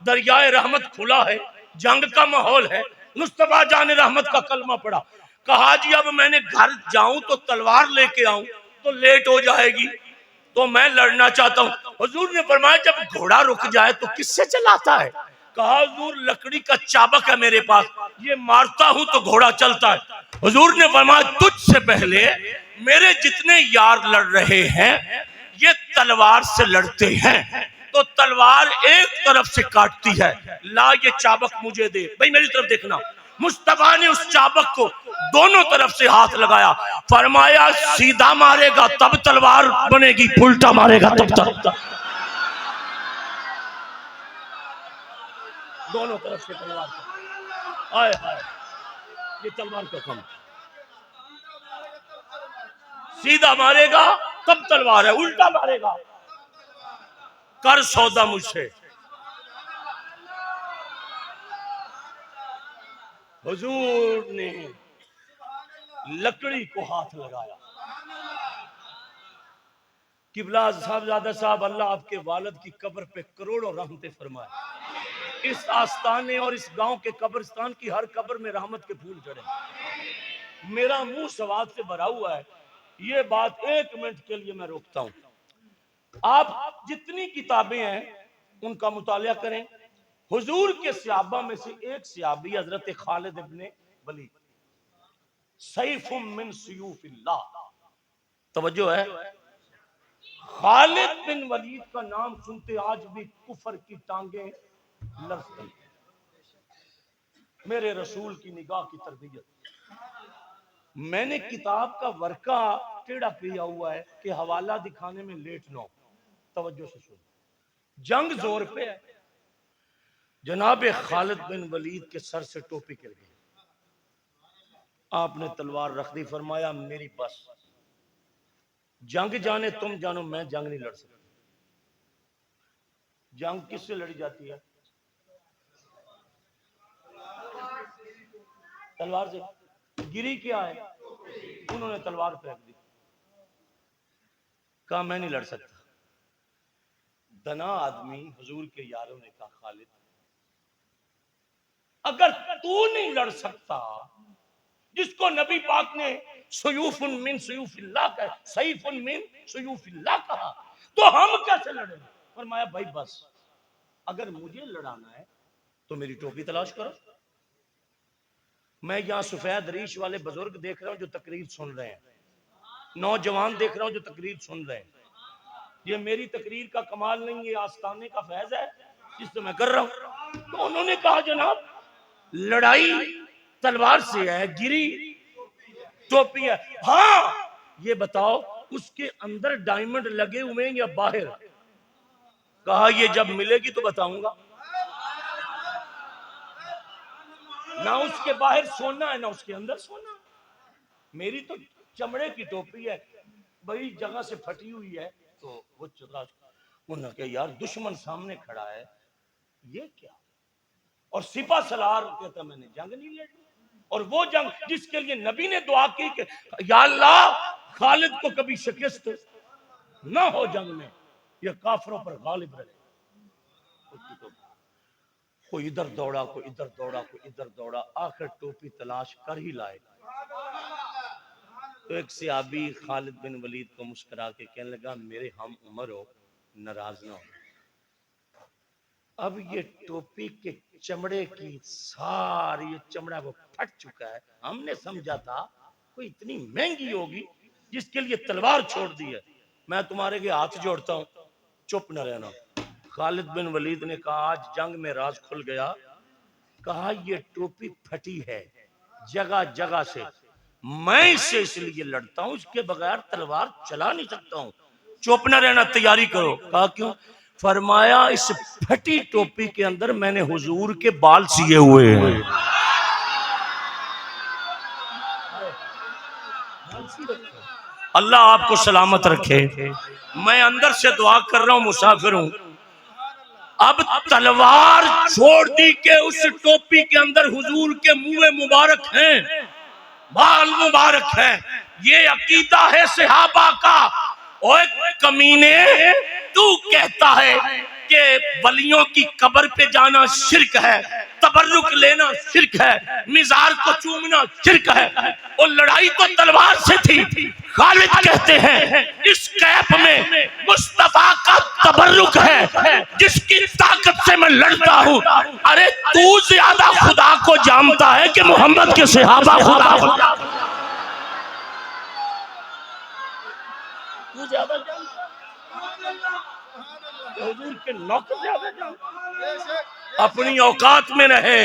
دریائے رحمت کھلا ہے، جنگ کا ماحول ہے، مصطفیٰ جان رحمت کا کلمہ پڑھا۔ کہا جی اب میں نے گھر جاؤں تو تلوار لے کے آؤں تو لیٹ ہو جائے گی، تو میں لڑنا چاہتا ہوں۔ حضور نے فرمایا جب گھوڑا رک جائے تو کس سے چلاتا ہے؟ کہا حضور لکڑی کا چابک ہے میرے پاس، یہ مارتا ہوں تو گھوڑا چلتا ہے۔ حضور نے فرمایا تجھ سے پہلے میرے جتنے یار لڑ رہے ہیں یہ تلوار سے لڑتے ہیں، تو تلوار ایک طرف سے کاٹتی ہے، لا یہ چابک مجھے دے۔ بھئی میری طرف دیکھنا، مصطفیٰ نے اس چابک کو دونوں طرف سے ہاتھ لگایا، فرمایا سیدھا مارے گا تب تلوار بنے گی، الٹا مارے گا تب تلوار۔ دونوں طرف سے تلوار کا، آئے ہائے یہ تلوار کا کم، سیدھا مارے گا تب تلوار ہے، الٹا مارے گا کر سودا مجھ سے۔ حضور نے لکڑی کو ہاتھ لگایا. قبلہ صاحبزادہ صاحب اللہ آپ کے والد کی قبر پہ کروڑوں رحمتیں فرمائے. اس آستانے اور اس گاؤں کے قبرستان کی ہر قبر میں رحمت کے پھول چڑھے. میرا منہ سواد سے بھرا ہوا ہے. یہ بات 1 منٹ کے لیے میں روکتا ہوں. آپ جتنی کتابیں ہیں ان کا مطالعہ کریں. حضور کے صحابہ میں سے ایک صحابی حضرت خالد ابن ولید، سیف من سیوف اللہ. توجہ ہے، خالد بن ولید کا نام سنتے آج بھی کفر کی ٹانگیں لرزتی. میرے رسول کی نگاہ کی تربیت. میں نے کتاب کا ورقہ ٹیڑھا کیا ہوا ہے کہ حوالہ دکھانے میں لیٹ نہ ہو. توجہ سے سن. جنگ زور پہ ہے. جناب خالد بن ولید کے سر سے ٹوپی گر گئی. آپ نے تلوار رکھ دی. فرمایا میری بس، جنگ جانے تم جانو، میں جنگ نہیں لڑ سکتا. جنگ کس سے لڑی جاتی ہے؟ تلوار سے. گری کیا ہے؟ انہوں نے تلوار پھینک دی. کہا میں نہیں لڑ سکتا. دنا آدمی حضور کے یاروں نے کہا خالد اگر تو نہیں لڑ سکتا، جس کو نبی پاک نے سیوف من سیوف اللہ کہا، سیف من سیوف اللہ کہا، تو ہم کیسے لڑیں؟ فرمایا بھائی بس، اگر مجھے لڑانا ہے تو میری ٹوپی تلاش کرو. میں یہاں سفید ریش والے بزرگ دیکھ رہا ہوں جو تقریر سن رہے ہیں، نوجوان دیکھ رہا ہوں جو تقریر سن رہے ہیں. یہ میری تقریر کا کمال نہیں، یہ آستانے کا فیض ہے جس سے میں کر رہا ہوں. تو انہوں نے کہا جناب لڑائی تلوار سے ہے، گری ٹوپی ہے. ہاں یہ بتاؤ اس کے اندر ڈائمنڈ لگے ہوئے ہیں یا باہر؟ کہا یہ جب ملے گی تو بتاؤں گا. نہ اس کے باہر سونا ہے نہ اس کے اندر سونا. میری تو چمڑے کی ٹوپی ہے، بڑی جگہ سے پھٹی ہوئی ہے. تو وہ چلا انہوں نے کہا یار دشمن سامنے کھڑا ہے، یہ کیا؟ اور سپہ سالار کہتا میں نے جنگ نہیں لڑی. اور وہ جنگ جس کے لیے نبی نے دعا کی کہ یا اللہ خالد کو کبھی شکست نہ ہو جنگ میں، یہ کافروں پر غالب رہے. کوئی ادھر دوڑا، کوئی ادھر دوڑا، کوئی ادھر دوڑا، آخر ٹوپی تلاش کر ہی لائے. تو ایک صحابی خالد بن ولید کو مسکرا کے کہنے لگا میرے ہم عمر ہو، ناراض نہ ہو. اب یہ ٹوپی کے چمڑے کی ساری یہ چمڑا وہ پھٹ چکا ہے. ہم نے سمجھا تھا کوئی اتنی مہنگی ہوگی جس کے لیے تلوار چھوڑ دی ہے. میں تمہارے کے ہاتھ جوڑتا ہوں، چپ نہ رہنا. خالد بن ولید نے کہا آج جنگ میں راز کھل گیا. کہا یہ ٹوپی پھٹی ہے جگہ جگہ سے، میں اسے اس لیے لڑتا ہوں، اس کے بغیر تلوار چلا نہیں سکتا ہوں. چپ نہ رہنا، تیاری کرو. کہا کیوں؟ فرمایا اس پھٹی ٹوپی کے اندر میں نے حضور کے بال سیے ہوئے ہیں. اللہ آپ کو سلامت رکھے. میں اندر سے دعا کر رہا ہوں، مسافر ہوں. اب تلوار چھوڑ دی کہ اس ٹوپی کے اندر حضور کے منہ مبارک ہیں، بال مبارک ہیں. یہ عقیدہ ہے صحابہ کا. اوے کمینے، تو کہتا ہے کہ ولیوں کی قبر پہ جانا شرک ہے، تبرک لینا شرک ہے، مزار کو چومنا شرک ہے. اور لڑائی تو تلوار سے تھی. خالد کہتے ہیں اس کیپ میں مصطفیٰ کا تبرک ہے جس کی طاقت سے میں لڑتا ہوں. ارے تو زیادہ خدا کو جانتا ہے کہ محمد کے صحابہ خدا کو تو زیادہ جانتا ہے، حضور کے نوکر زیادہ جانتا ہے. اپنی اوقات میں رہے،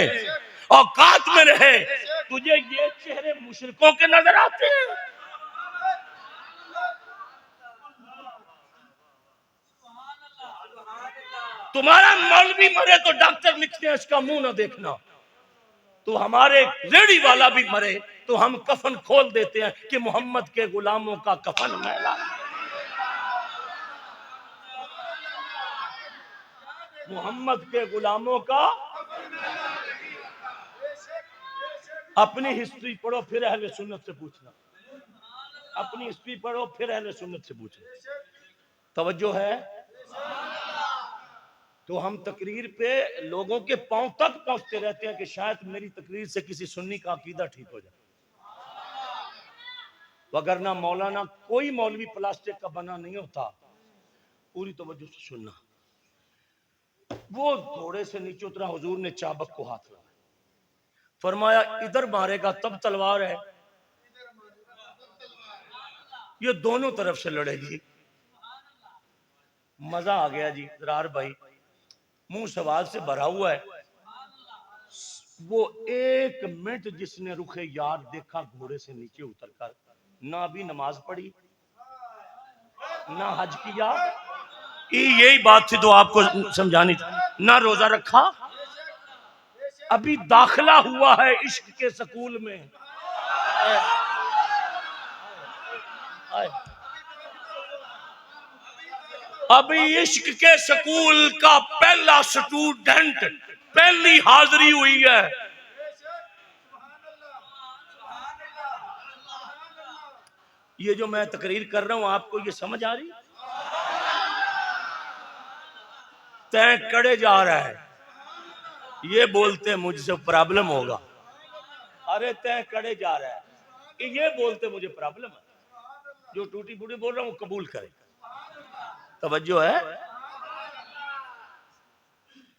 اوقات میں رہے. تجھے یہ چہرے مشرکوں کے نظر آتے ہیں؟ تمہارا مولوی مرے تو ڈاکٹر لکھتے ہیں اس کا منہ نہ دیکھنا. تو ہمارے ریڑی والا بھی مرے تو ہم کفن کھول دیتے ہیں کہ محمد کے غلاموں کا کفن میلا. محمد کے غلاموں کا اپنی ہسٹری پڑھو پھر اہل سنت سے پوچھنا، اپنی ہسٹری پڑھو پھر اہل سنت سے پوچھنا۔ توجہ ہے؟ تو ہم تقریر پہ لوگوں کے پاؤں تک پہنچتے رہتے ہیں کہ شاید میری تقریر سے کسی سنی کا عقیدہ ٹھیک ہو جائے، وگرنہ مولانا کوئی مولوی پلاسٹک کا بنا نہیں ہوتا۔ پوری توجہ سے سننا۔ وہ گھوڑے سے نیچے اترا، حضور نے چابک کو ہاتھ لگایا، فرمایا ادھر مارے گا تب تلوار ہے، یہ دونوں طرف سے لڑے گی۔ مزہ آ گیا جی زرار بھائی، منہ سوال سے بھرا ہوا ہے۔ وہ ایک منٹ جس نے رخ یار دیکھا گھوڑے سے نیچے اتر کر، نہ ابھی نماز پڑھی نہ حج کیا، یہی بات تھی تو آپ کو سمجھانی تھی، نہ روزہ رکھا، ابھی داخلہ ہوا ہے عشق کے سکول میں۔ ابھی عشق کے سکول کا پہلا سٹوڈنٹ، پہلی حاضری ہوئی ہے۔ یہ جو میں تقریر کر رہا ہوں آپ کو یہ سمجھ آ رہی؟ تیں کڑے جا رہا ہے، یہ بولتے مجھ سے پرابلم ہوگا، ارے تیں کڑے جا رہا ہے، کہ یہ بولتے مجھے پرابلم ہے، جو ٹوٹی پوٹی بول رہا ہوں وہ قبول کرے۔ توجہ ہے؟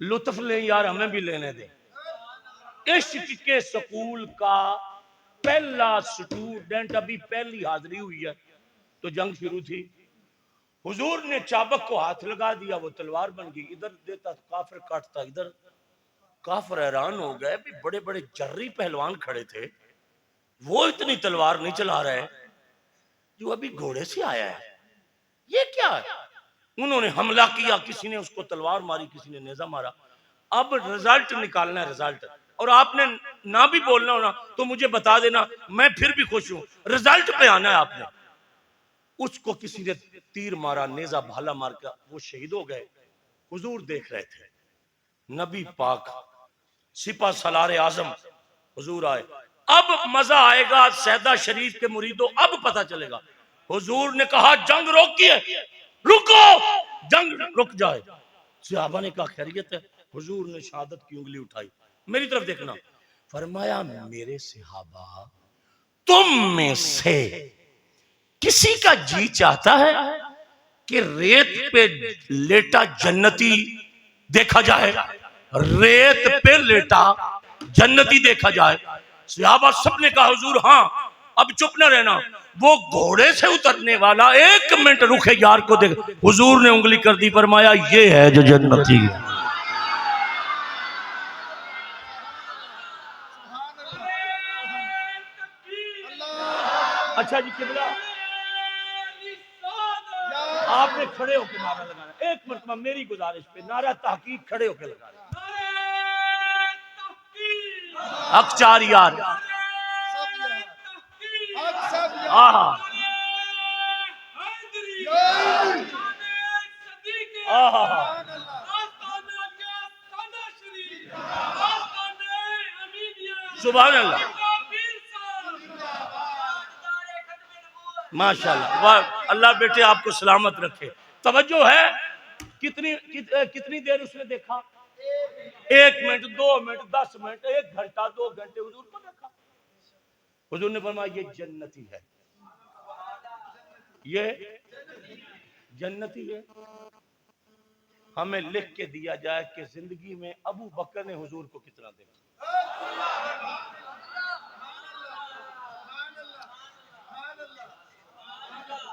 لطف لیں یار، ہمیں بھی لینے دیں۔ عشق کے سکول کا پہلا سٹوڈنٹ، ابھی پہلی حاضری ہوئی ہے تو جنگ شروع تھی، حضور نے چابک کو ہاتھ لگا دیا، وہ تلوار بن گئی، ادھر دیتا کافر کاٹتا ادھر۔ کافر حیران ہو گئے، بھی بڑے بڑے جرری پہلوان کھڑے تھے، وہ اتنی تلوار نہیں چلا رہے جو ابھی گھوڑے سے آیا ہے، یہ کیا ہے؟ انہوں نے حملہ کیا، کسی نے اس کو تلوار ماری، کسی نے نیزہ مارا۔ اب رزلٹ نکالنا ہے، رزلٹ، اور آپ نے نہ بھی بولنا ہونا تو مجھے بتا دینا، میں پھر بھی خوش ہوں، رزلٹ پہ آنا ہے آپ نے۔ اس کو کسی نے تیر مارا، نیزہ بھالا مار کر وہ شہید ہو گئے، حضور دیکھ رہے تھے۔ نبی پاک سپہ سالار اعظم حضور آئے، اب مزہ آئے گا سیدہ شریف کے مریدوں، اب پتہ چلے گا۔ حضور نے کہا جنگ روکیے، رکو، جنگ رک جائے۔ صحابہ نے کہا خیریت ہے؟ حضور نے شہادت کی انگلی اٹھائی، میری طرف دیکھنا، فرمایا میرے صحابہ تم میں سے کسی کا جی چاہتا ہے کہ ریت پہ لیٹا جنتی دیکھا جائے؟ ریت پہ لیٹا جنتی دیکھا جائے؟ صحابہ سب نے کہا حضور ہاں۔ اب چپ نہ رہنا، وہ گھوڑے سے اترنے والا ایک منٹ رخے یار کو دیکھ، حضور نے انگلی کر دی، فرمایا یہ ہے جو جنتی ہے۔ اچھا جی قبلہ، آپ نے کھڑے ہو کے نعرہ لگانا، ایک مرتبہ میری گزارش پہ نعرہ تحقیق کھڑے ہو کے لگانا۔ حق چار یار، آہا آہا، سبحان اللہ، ماشاءاللہ، اللہ بیٹے آپ کو سلامت رکھے۔ توجہ ہے؟ کتنی دیر اس نے دیکھا؟ ایک منٹ، 2 منٹ، 10 منٹ، 1 گھنٹہ، 2 گھنٹے حضور کو دیکھا۔ حضور نے فرمایا یہ جنتی ہے، یہ جنتی ہے۔ ہمیں لکھ کے دیا جائے کہ زندگی میں ابو بکر نے حضور کو کتنا دیکھا۔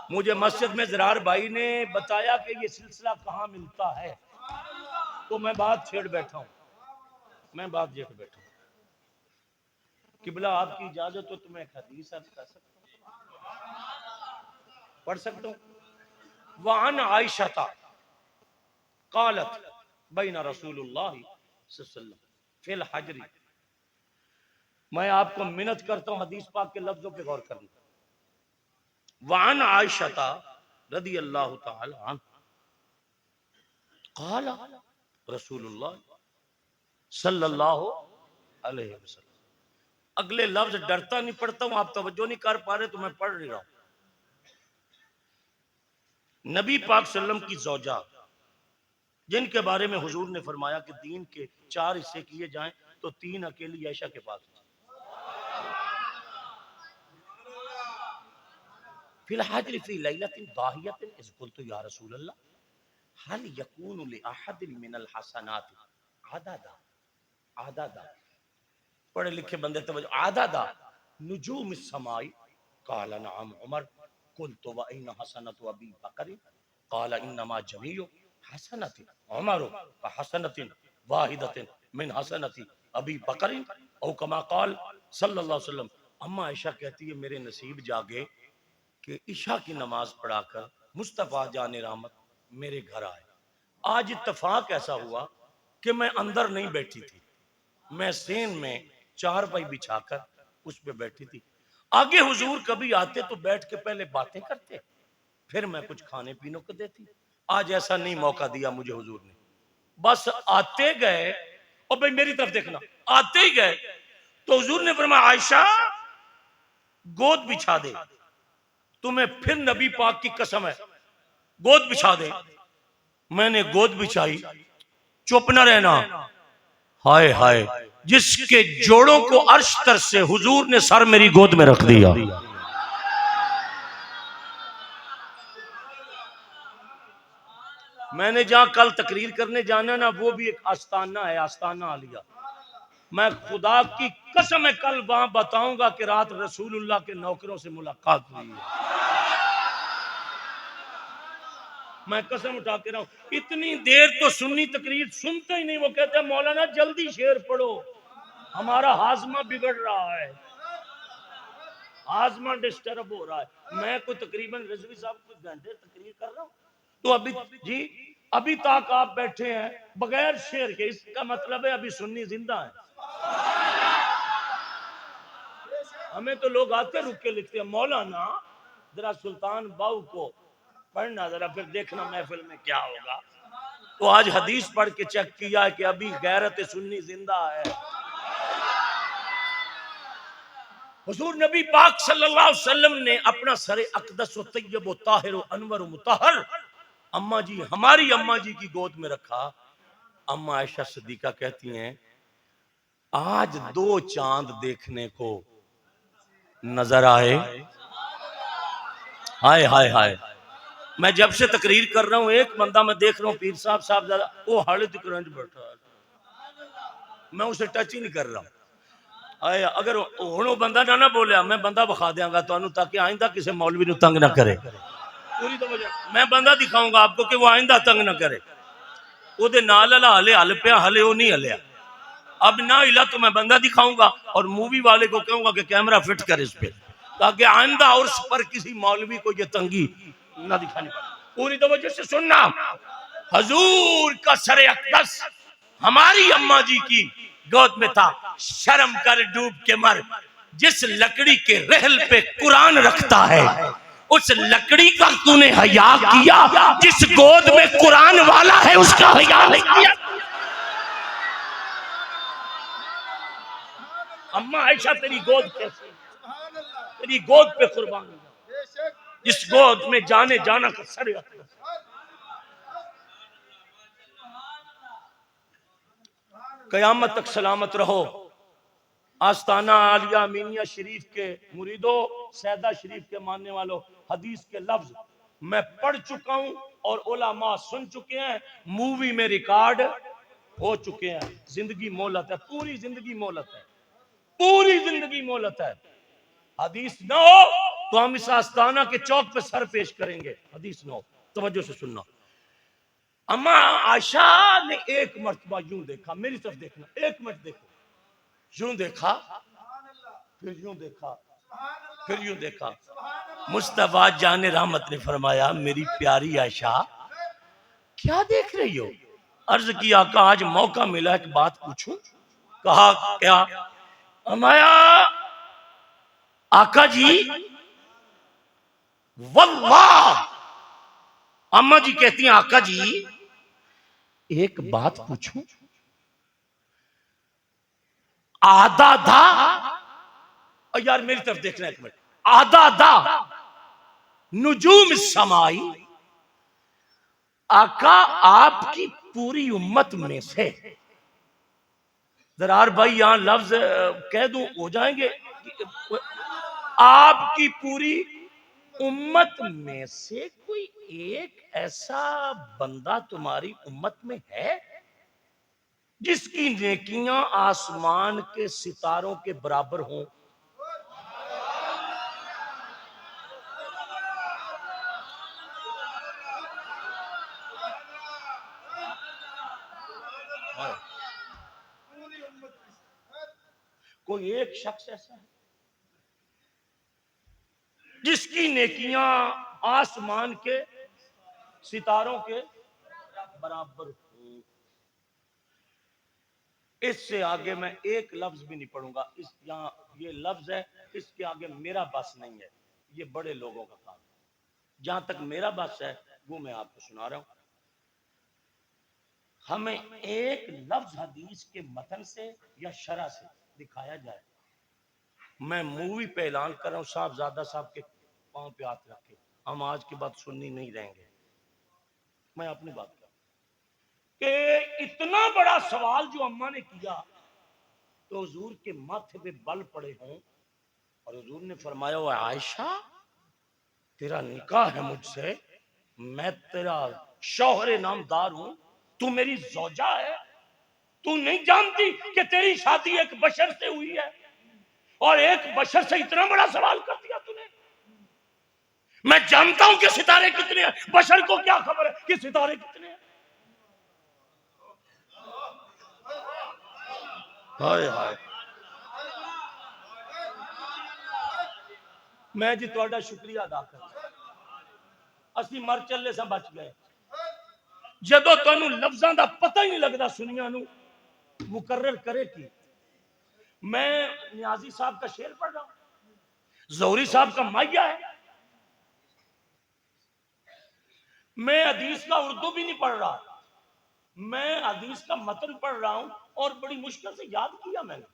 مجھے مسجد میں زرار بھائی نے بتایا کہ یہ سلسلہ کہاں ملتا ہے، تو میں بات چھیڑ بیٹھا ہوں، قبلہ آپ کی اجازت ہو تو میں ایک حدیث عرض کر سکتا ہوں، پڑھ سکتا ہوں؟ وعن عائشہ قالت بین رسول اللہ صلی اللہ علیہ وسلم فی الحجر، میں آپ کو منت کرتا ہوں حدیث پاک کے لفظوں پہ غور کرنا۔ وعن عائشہ رضی اللہ تعالی عنہ قال رسول اللہ صلی اللہ علیہ وسلم اگلے لفظ ڈرتا نہیں پڑھتا ہوں، آپ توجہ نہیں کر پا رہے تو میں پڑھ رہا ہوں۔ نبی پاک صلی اللہ علیہ وسلم کی زوجہ جن کے بارے میں حضور نے فرمایا کہ دین کے 4 حصے کیے جائیں تو 3 اکیلی عائشہ کے پاس ہیں۔ فی الحجر فی لیلۃ ضاحیۃ اذ قلت یا رسول اللہ هل يكون لأحد من الحسنات عددا پڑھے لکھے بندے توجہ عددا نجوم السماء قال نعم عمر قلت وأين حسنة أبي بکر قال انما جميع حسنة عمر وحسنة واحدة من حسنة ابی بکر او کما قال صلی اللہ علیہ وسلم۔ اما عائشہ کہتی ہے میرے نصیب جاگے کہ عشاء کی نماز پڑھا کر مصطفیٰ جان رحمت میرے گھر آئے۔ آج اتفاق ایسا ہوا کہ میں اندر نہیں بیٹھی تھی، میں سین میں 4 پائی بچھا کر اس پہ بیٹھی تھی۔ آگے حضور کبھی آتے تو بیٹھ کے پہلے باتیں کرتے، پھر میں کچھ کھانے پینے کو دیتی۔ آج ایسا نہیں موقع دیا مجھے حضور نے، بس آتے گئے، اور بھائی میری طرف دیکھنا، آتے ہی گئے تو حضور نے فرمایا عائشہ گود بچھا دے، تمہیں پھر نبی پاک کی قسم ہے گود بچھا دے۔ میں نے گود بچھائی، چپ نہ رہنا، ہائے ہائے جس کے جوڑوں کو عرش تر سے حضور نے سر میری گود میں رکھ دیا۔ میں نے جہاں کل تقریر کرنے جانا نا وہ بھی ایک آستانہ ہے، آستانہ عالیہ۔ میں خدا کی قسم ہے کل وہاں بتاؤں گا کہ رات رسول اللہ کے نوکروں سے ملاقات ہوئی ہے۔ میں قسم اٹھا کے رہا ہوں، اتنی دیر تو سنی تقریر سنتے ہی نہیں، وہ کہتے ہیں مولانا جلدی شعر پڑھو، ہمارا ہاضمہ بگڑ رہا ہے، ہاضمہ ڈسٹرب ہو رہا ہے۔ میں کوئی تقریباً رضوی صاحب کچھ گھنٹے تقریر کر رہا ہوں تو ابھی تک آپ بیٹھے ہیں بغیر شعر کے، اس کا مطلب ہے ابھی سنی زندہ ہے۔ ہمیں تو لوگ آتے رک کے لکھتے ہیں مولانا ذرا سلطان باؤ کو پڑھنا، ذرا پھر دیکھنا محفل میں کیا ہوگا۔ تو آج حدیث پڑھ کے چیک کیا ہے کہ ابھی غیرت سنی زندہ ہے۔ حضور نبی پاک صلی اللہ علیہ وسلم نے اپنا سر اقدس و طیب و طاہر و انور و مطہر اماں جی، ہماری اماں جی کی گود میں رکھا۔ اماں عائشہ صدیقہ کہتی ہیں آج 2 چاند دیکھنے کو نظر آئے، ہائے ہائے ہائے۔ میں جب سے تقریر کر رہا ہوں ایک بندہ میں دیکھ رہا ہوں پیر صاحب زیادہ وہ ہاڑے تکرنج بیٹھا ہے، میں اسے ٹچ ہی نہیں کر رہا ہوں۔ اگر ہوں بندہ نہ بولیا میں بندہ بخا دیاں گا تو تاکہ آئندہ کسی مولوی نو تنگ نہ کرے، پوری توجہ، میں بندہ دکھاؤں گا آپ کو کہ وہ آئندہ تنگ نہ کرے۔ وہ دے نال اللہ ہلے ہل پیا، ہلے وہ نہیں ہلیا، اب نہ ہلا تو میں بندہ دکھاؤں گا اور مووی والے کو کہوں گا کہ کیمرہ فٹ کر اس پہ، تاکہ آئندہ اور اس پر کسی مولوی کو یہ تنگی نہ دکھانی پڑے۔ پوری توجہ سے سننا، حضور کا سر اقدس ہماری اماں جی کی گود میں تھا۔ شرم کر ڈوب کے مر، جس لکڑی کے رحل پہ قرآن رکھتا ہے اس لکڑی کا تو نے حیا کیا، جس گود میں قرآن والا ہے اس کا حیا نہیں کیا۔ اماں عائشہ تیری گود کیسی، تیری گود پہ قربان ہوا، جس گود میں جانے جانا کا سر اقدس۔ قیامت تک سلامت رہو۔ آستانہ عالیہ امینیہ شریف کے مریدوں، سیدہ شریف کے ماننے والوں، حدیث کے لفظ میں پڑھ چکا ہوں اور علماء سن چکے ہیں، مووی میں ریکارڈ ہو چکے ہیں۔ زندگی مہلت ہے، پوری زندگی مہلت ہے، پوری زندگی مہلت ہے۔ حدیث نہ ہو تو ہم اس آستانہ کے چوک پہ سر پیش کریں گے، حدیث نہ ہو۔ توجہ سے سننا، اما عائشہ نے ایک مرتبہ یوں دیکھا، میری طرف دیکھنا، ایک منٹ دیکھو، یوں دیکھا پھر یوں دیکھا پھر یوں دیکھا۔ مصطفیٰ جان رحمت نے فرمایا میری پیاری عائشہ کیا دیکھ رہی ہو؟ عرض کیا آقا آج موقع ملا ایک بات پوچھوں۔ کہا کیا؟ فرمایا آقا جی واللہ، اماں جی کہتی ہیں آقا جی ایک بات پوچھوں؟ آدھا تھا اور یار میری طرف دیکھنا ایک منٹ. آدادا نجوم السمائی، آقا آپ کی پوری امت میں سے. درار بھائی یہاں لفظ کہہ دوں ہو جائیں گے. آپ کی پوری امت میں سے کوئی ایک ایسا بندہ تمہاری امت میں ہے جس کی نیکیاں آسمان کے ستاروں کے برابر ہوں؟ کوئی ایک شخص ایسا ہے جس کی نیکیاں آسمان کے ستاروں کے برابر ہوں؟ اس سے آگے میں ایک لفظ بھی نہیں پڑھوں گا. اس یہاں یہ لفظ ہے، اس کے آگے میرا بس نہیں ہے، یہ بڑے لوگوں کا کام ہے. جہاں تک میرا بس ہے وہ میں آپ کو سنا رہا ہوں. ہمیں ایک لفظ حدیث کے متن سے یا شرح سے دکھایا جائے. میں مووی پہ اعلان کر رہا ہوں، صاحبزادہ صاحب کے پاؤں پہ ہاتھ رکھے. ہم آج کی بات سننی نہیں رہیں گے. میں اپنی بات کر رہا ہوں کہ اتنا بڑا سوال جو اماں نے کیا تو حضور کے ماتھے پہ بل پڑے ہوں اور حضور نے فرمایا ہوا عائشہ تیرا نکاح ہے مجھ سے، میں تیرا شوہر نامدار ہوں، تو میری زوجہ ہے، تو نہیں جانتی کہ تیری شادی ایک بشر سے ہوئی ہے اور ایک بشر سے اتنا بڑا سوال کر دیا تو نے. میں جانتا ہوں کہ ستارے کتنے ہیں، بشر کو کیا خبر ہے کہ ستارے کتنے ہیں. ہائے ہائے. میں جی تہاڈا شکریہ ادا کرتا، اسی مر چلے سے بچ گئے. جدو تانوں لفظاں دا پتہ ہی نہیں لگدا سنیاں نو مقرر کرے کی. میں نیازی صاحب کا شعر پڑھ رہا ہوں، زہری صاحب کا مائیہ ہے. میں حدیث کا اردو بھی نہیں پڑھ رہا، میں حدیث کا متن پڑھ رہا ہوں اور بڑی مشکل سے یاد کیا میں نے.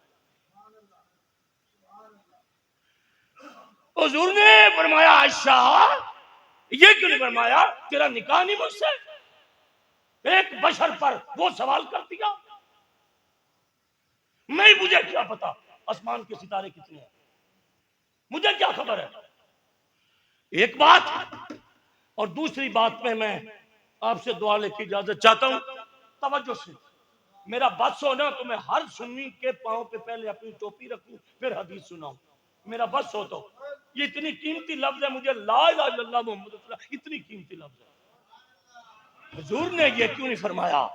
حضور نے فرمایا عائشہ یہ کیوں نہیں فرمایا تیرا نکاح نہیں مجھ سے؟ ایک بشر پر وہ سوال کر دیا. نہیں مجھے کیا پتا آسمان کے ستارے کتنے ہیں، مجھے کیا خبر ہے. ایک بات. اور دوسری بات میں آپ سے دعا لے کے اجازت چاہتا ہوں توجہ سے. میرا بس ہو نا تو میں ہر سنی کے پاؤں پہ پہلے اپنی ٹوپی رکھوں پھر حدیث سناؤں. میرا بس ہو تو یہ اتنی قیمتی لفظ ہے، مجھے لا الہ الا اللہ محمد رسول اللہ اتنی قیمتی لفظ ہے. حضور نے یہ کیوں نہیں فرمایا؟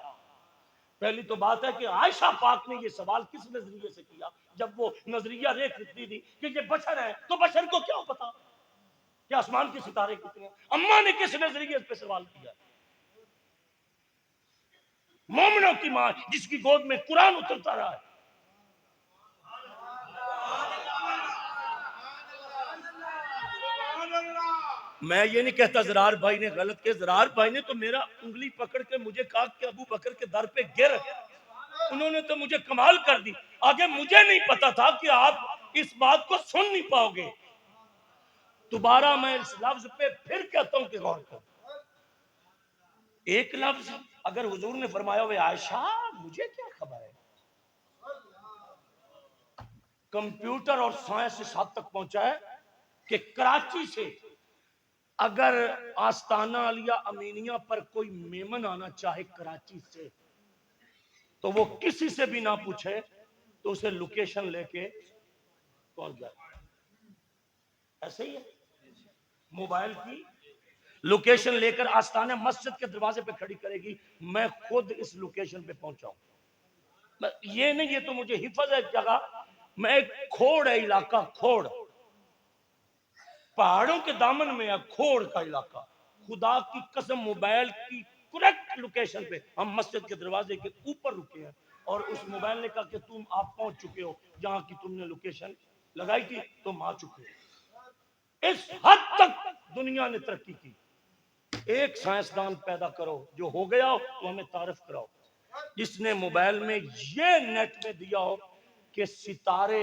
پہلی تو بات ہے کہ عائشہ پاک نے یہ سوال کس نظریے سے کیا؟ جب وہ نظریہ ریکھ دیتی تھی کہ یہ بشر ہے تو بشر کو کیا پتا کہ آسمان کے ستارے کتنے ہیں؟ اماں نے کس نظریے پہ سوال کیا؟ مومنوں کی ماں جس کی گود میں قرآن اترتا رہا ہے. میں یہ نہیں کہتا زرار بھائی نے غلط کیا، زرار بھائی نے تو میرا انگلی پکڑ کے مجھے کہا کہ ابو بکر کے در پہ گر. انہوں نے تو مجھے کمال کر دی. آگے مجھے نہیں پتا تھا کہ آپ اس بات کو سن نہیں پاؤ گے. دوبارہ میں اس لفظ پہ پھر کہتا ہوں کہ غور کرو. ایک لفظ اگر حضور نے فرمایا ہوئے عائشہ مجھے کیا خبر ہے، کمپیوٹر اور سائنس اس حد تک پہنچا ہے کہ کراچی سے اگر آستانہ علیہ امینیہ پر کوئی میمن آنا چاہے کراچی سے تو وہ کسی سے بھی نہ پوچھے تو اسے لوکیشن لے کے پہنچ جائے. ایسے ہی ہے. موبائل کی لوکیشن لے کر آستانہ مسجد کے دروازے پہ کھڑی کرے گی، میں خود اس لوکیشن پہ پہنچاؤں. یہ نہیں، یہ تو مجھے حفظ ہے جگہ. میں ایک کھوڑ ہے علاقہ، کھوڑ پہاڑوں کے دامن میں ہے، کھوڑ کا علاقہ. خدا کی قسم موبائل کی کریکٹ لوکیشن پہ ہم مسجد کے دروازے کے اوپر رکے ہیں اور اس موبائل نے کہا کہ تم آپ پہنچ چکے ہو جہاں کی تم نے لوکیشن لگائی تھی، تم آ چکے ہو. اس حد تک دنیا نے ترقی کی. ایک سائنسدان پیدا کرو جو ہو گیا ہو تو ہمیں تعارف کراؤ جس نے موبائل میں یہ نیٹ میں دیا ہو کہ ستارے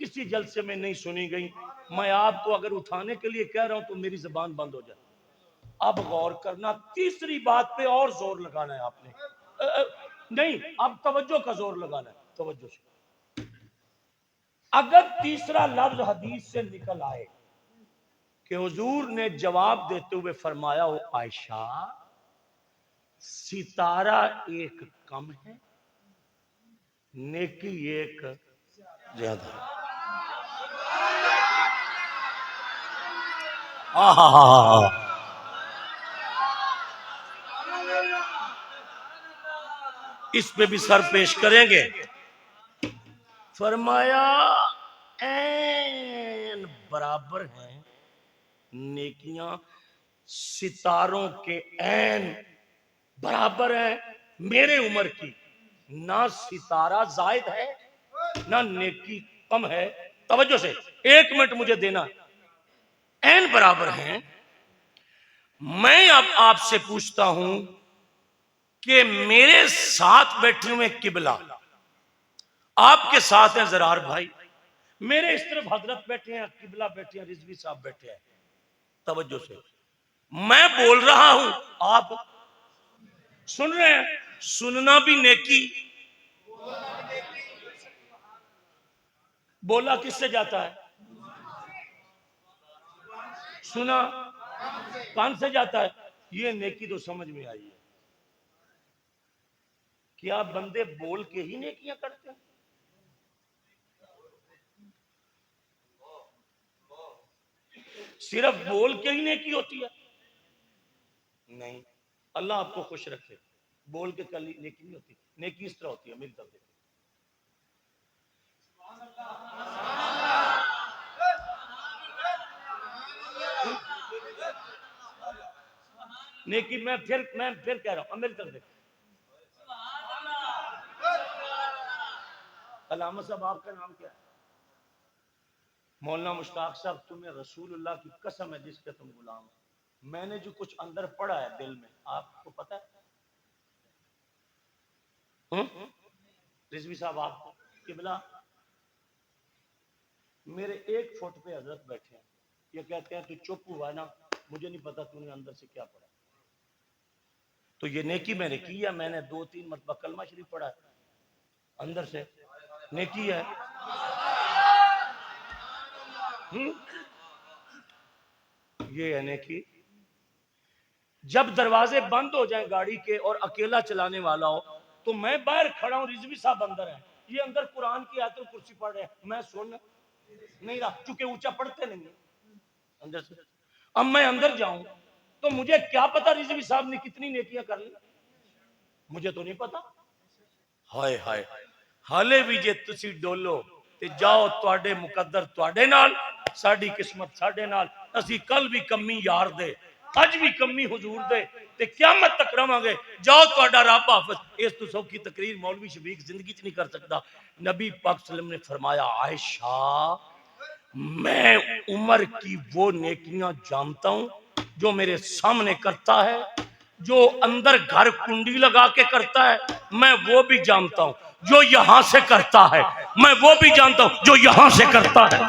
کسی جلسے میں نہیں سنی گئی. میں آپ کو اگر اٹھانے کے لیے کہہ رہا ہوں تو میری زبان بند ہو جائے. اب غور کرنا، تیسری بات پہ اور زور لگانا ہے آپ نے. نہیں، اب توجہ کا زور لگانا ہے، توجہ سے. اگر تیسرا لفظ حدیث سے نکل آئے کہ حضور نے جواب دیتے ہوئے فرمایا ہو عائشہ ستارہ ایک کم ہے نیکی ایک زیادہ ہے. اس پہ بھی سر پیش کریں گے. فرمایا این برابر ہیں نیکیاں ستاروں کے این برابر ہیں میرے عمر کی. نہ ستارہ زائد ہے نہ نیکی کم ہے. توجہ سے 1 منٹ مجھے دینا. این برابر ہیں. میں اب آپ سے پوچھتا ہوں کہ میرے ساتھ بیٹھے ہوئے قبلہ آپ کے ساتھ ہیں زرار بھائی، میرے اس طرف حضرت بیٹھے ہیں، قبلہ بیٹھے ہیں، رضوی صاحب بیٹھے ہیں. توجہ سے میں بول رہا ہوں، آپ سن رہے ہیں. سننا بھی نیکی. بولا کس سے جاتا ہے؟ سنا کان سے جاتا ہے. یہ نیکی تو سمجھ میں آئی ہے. کیا بندے بول کے ہی نیکیاں کرتے ہیں؟ صرف بول کے ہی نیکی ہوتی ہے؟ نہیں. اللہ آپ کو خوش رکھے. بول کے کل نیکی نہیں ہوتی. نیکی اس طرح ہوتی ہے، میری طرف دیکھیں. نیکی میں پھر کہہ رہا ہوں، میری طرف دیکھیں. علامہ صاحب آپ کا نام کیا ہے؟ مولانا مشتاق صاحب تمہیں رسول اللہ کی قسم ہے جس کے تم غلام ہو. میں نے جو کچھ اندر پڑھا ہے دل میں آپ کو پتا ہے؟ رضوی صاحب آپ کو قبلہ میرے 1 فٹ پہ حضرت بیٹھے ہیں. یہ کہتے ہیں تو چپ ہوا ہے نا، مجھے نہیں پتا تو نے اندر سے کیا پڑھا. تو یہ نیکی میں نے کی ہے. میں نے 2-3 مرتبہ کلمہ شریف پڑھا ہے، اندر سے نیکی ہے. یہ ہے نیکی. جب دروازے بند ہو جائیں گاڑی کے اور اکیلا چلانے والا ہو تو میں باہر کھڑا ہوں، رضوی صاحب اندر ہیں، یہ اندر قرآن کی آیت الکرسی پڑھ رہے ہیں، میں سن نہیں رہا چونکہ اونچا پڑھتے نہیں ہیں اندر سے. اب میں اندر جاؤں تو مجھے کیا پتا رضوی صاحب نے کتنی نیکیاں کر لی، مجھے تو نہیں پتا. ہائے ہائے حالے بھی جے تسی ڈولو تے جاؤ تواڈے مقدر تواڈے نال، ساڈی قسمت ساڈے نال. اسی کل بھی کمی یار دے، اج بھی کمی حضور دے تے قیامت تک رہاں گے. جاؤ تواڈا رب حافظ. اس تو سوکھی تقریر مولوی شفیق زندگی چ نہیں کر سکتا. نبی پاک صلی اللہ علیہ وسلم نے فرمایا عائشہ میں عمر کی وہ نیکیاں جانتا ہوں جو میرے سامنے کرتا ہے، جو اندر گھر کنڈی لگا کے کرتا ہے میں وہ بھی جانتا ہوں، جو یہاں سے کرتا ہے میں وہ بھی جانتا ہوں، جو یہاں سے کرتا ہے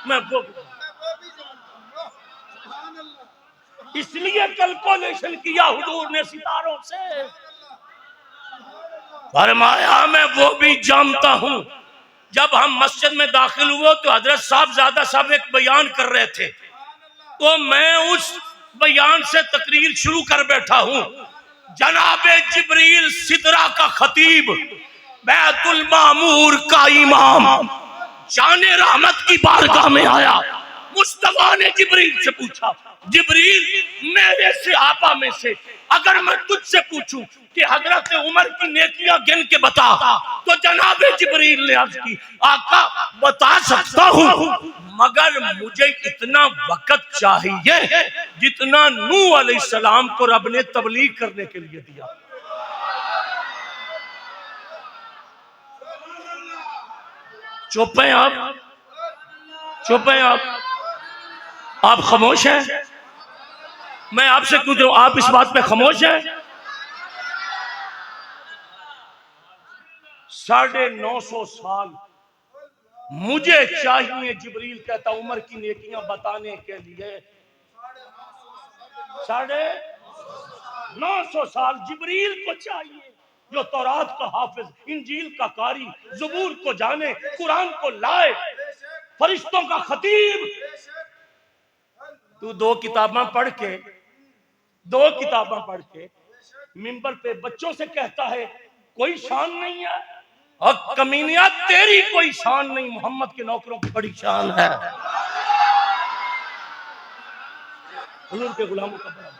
میں وہ بھی. اس لیے کیلکولیشن کیا حضور نے ستاروں سے، فرمایا میں وہ بھی جانتا ہوں. جب ہم مسجد میں داخل ہوئے تو حضرت صاحب زیادہ صاحب ایک بیان کر رہے تھے تو میں اس بیان سے تقریر شروع کر بیٹھا ہوں. جناب جبریل سدرہ کا خطیب، بیت المعمور کا امام، جان رحمت کی بارگاہ میں آیا. مصطفیٰ نے جبریل سے پوچھا جبریل میرے صحابہ میں سے اگر میں تجھ سے پوچھوں کہ حضرت عمر کی نیکیاں گن کے بتا تو جناب جبریل نے عرض کی آقا بتا سکتا ہوں مگر مجھے اتنا وقت چاہیے جتنا نوح علیہ السلام کو رب نے تبلیغ کرنے کے لیے دیا. چپ ہیں آپ؟ چپ ہیں آپ خاموش ہیں؟ میں آپ سے پوچھ رہا ہوں آپ اس بات پہ خاموش ہیں؟ 950 سال مجھے چاہیے، جبریل کہتا عمر کی نیکیاں بتانے کے لیے 950 سال جبریل کو چاہیے، جو تورات کا حافظ، انجیل کا قاری، زبور کو جانے، قرآن کو لائے، فرشتوں کا خطیب۔ تو دو کتاباں پڑھ کے منبر پہ بچوں سے کہتا ہے کوئی شان نہیں ہے؟ اور کمینیا تیری کوئی شان نہیں، محمد کے نوکروں کی بڑی شان ہے، حضور کے غلاموں کا بڑا۔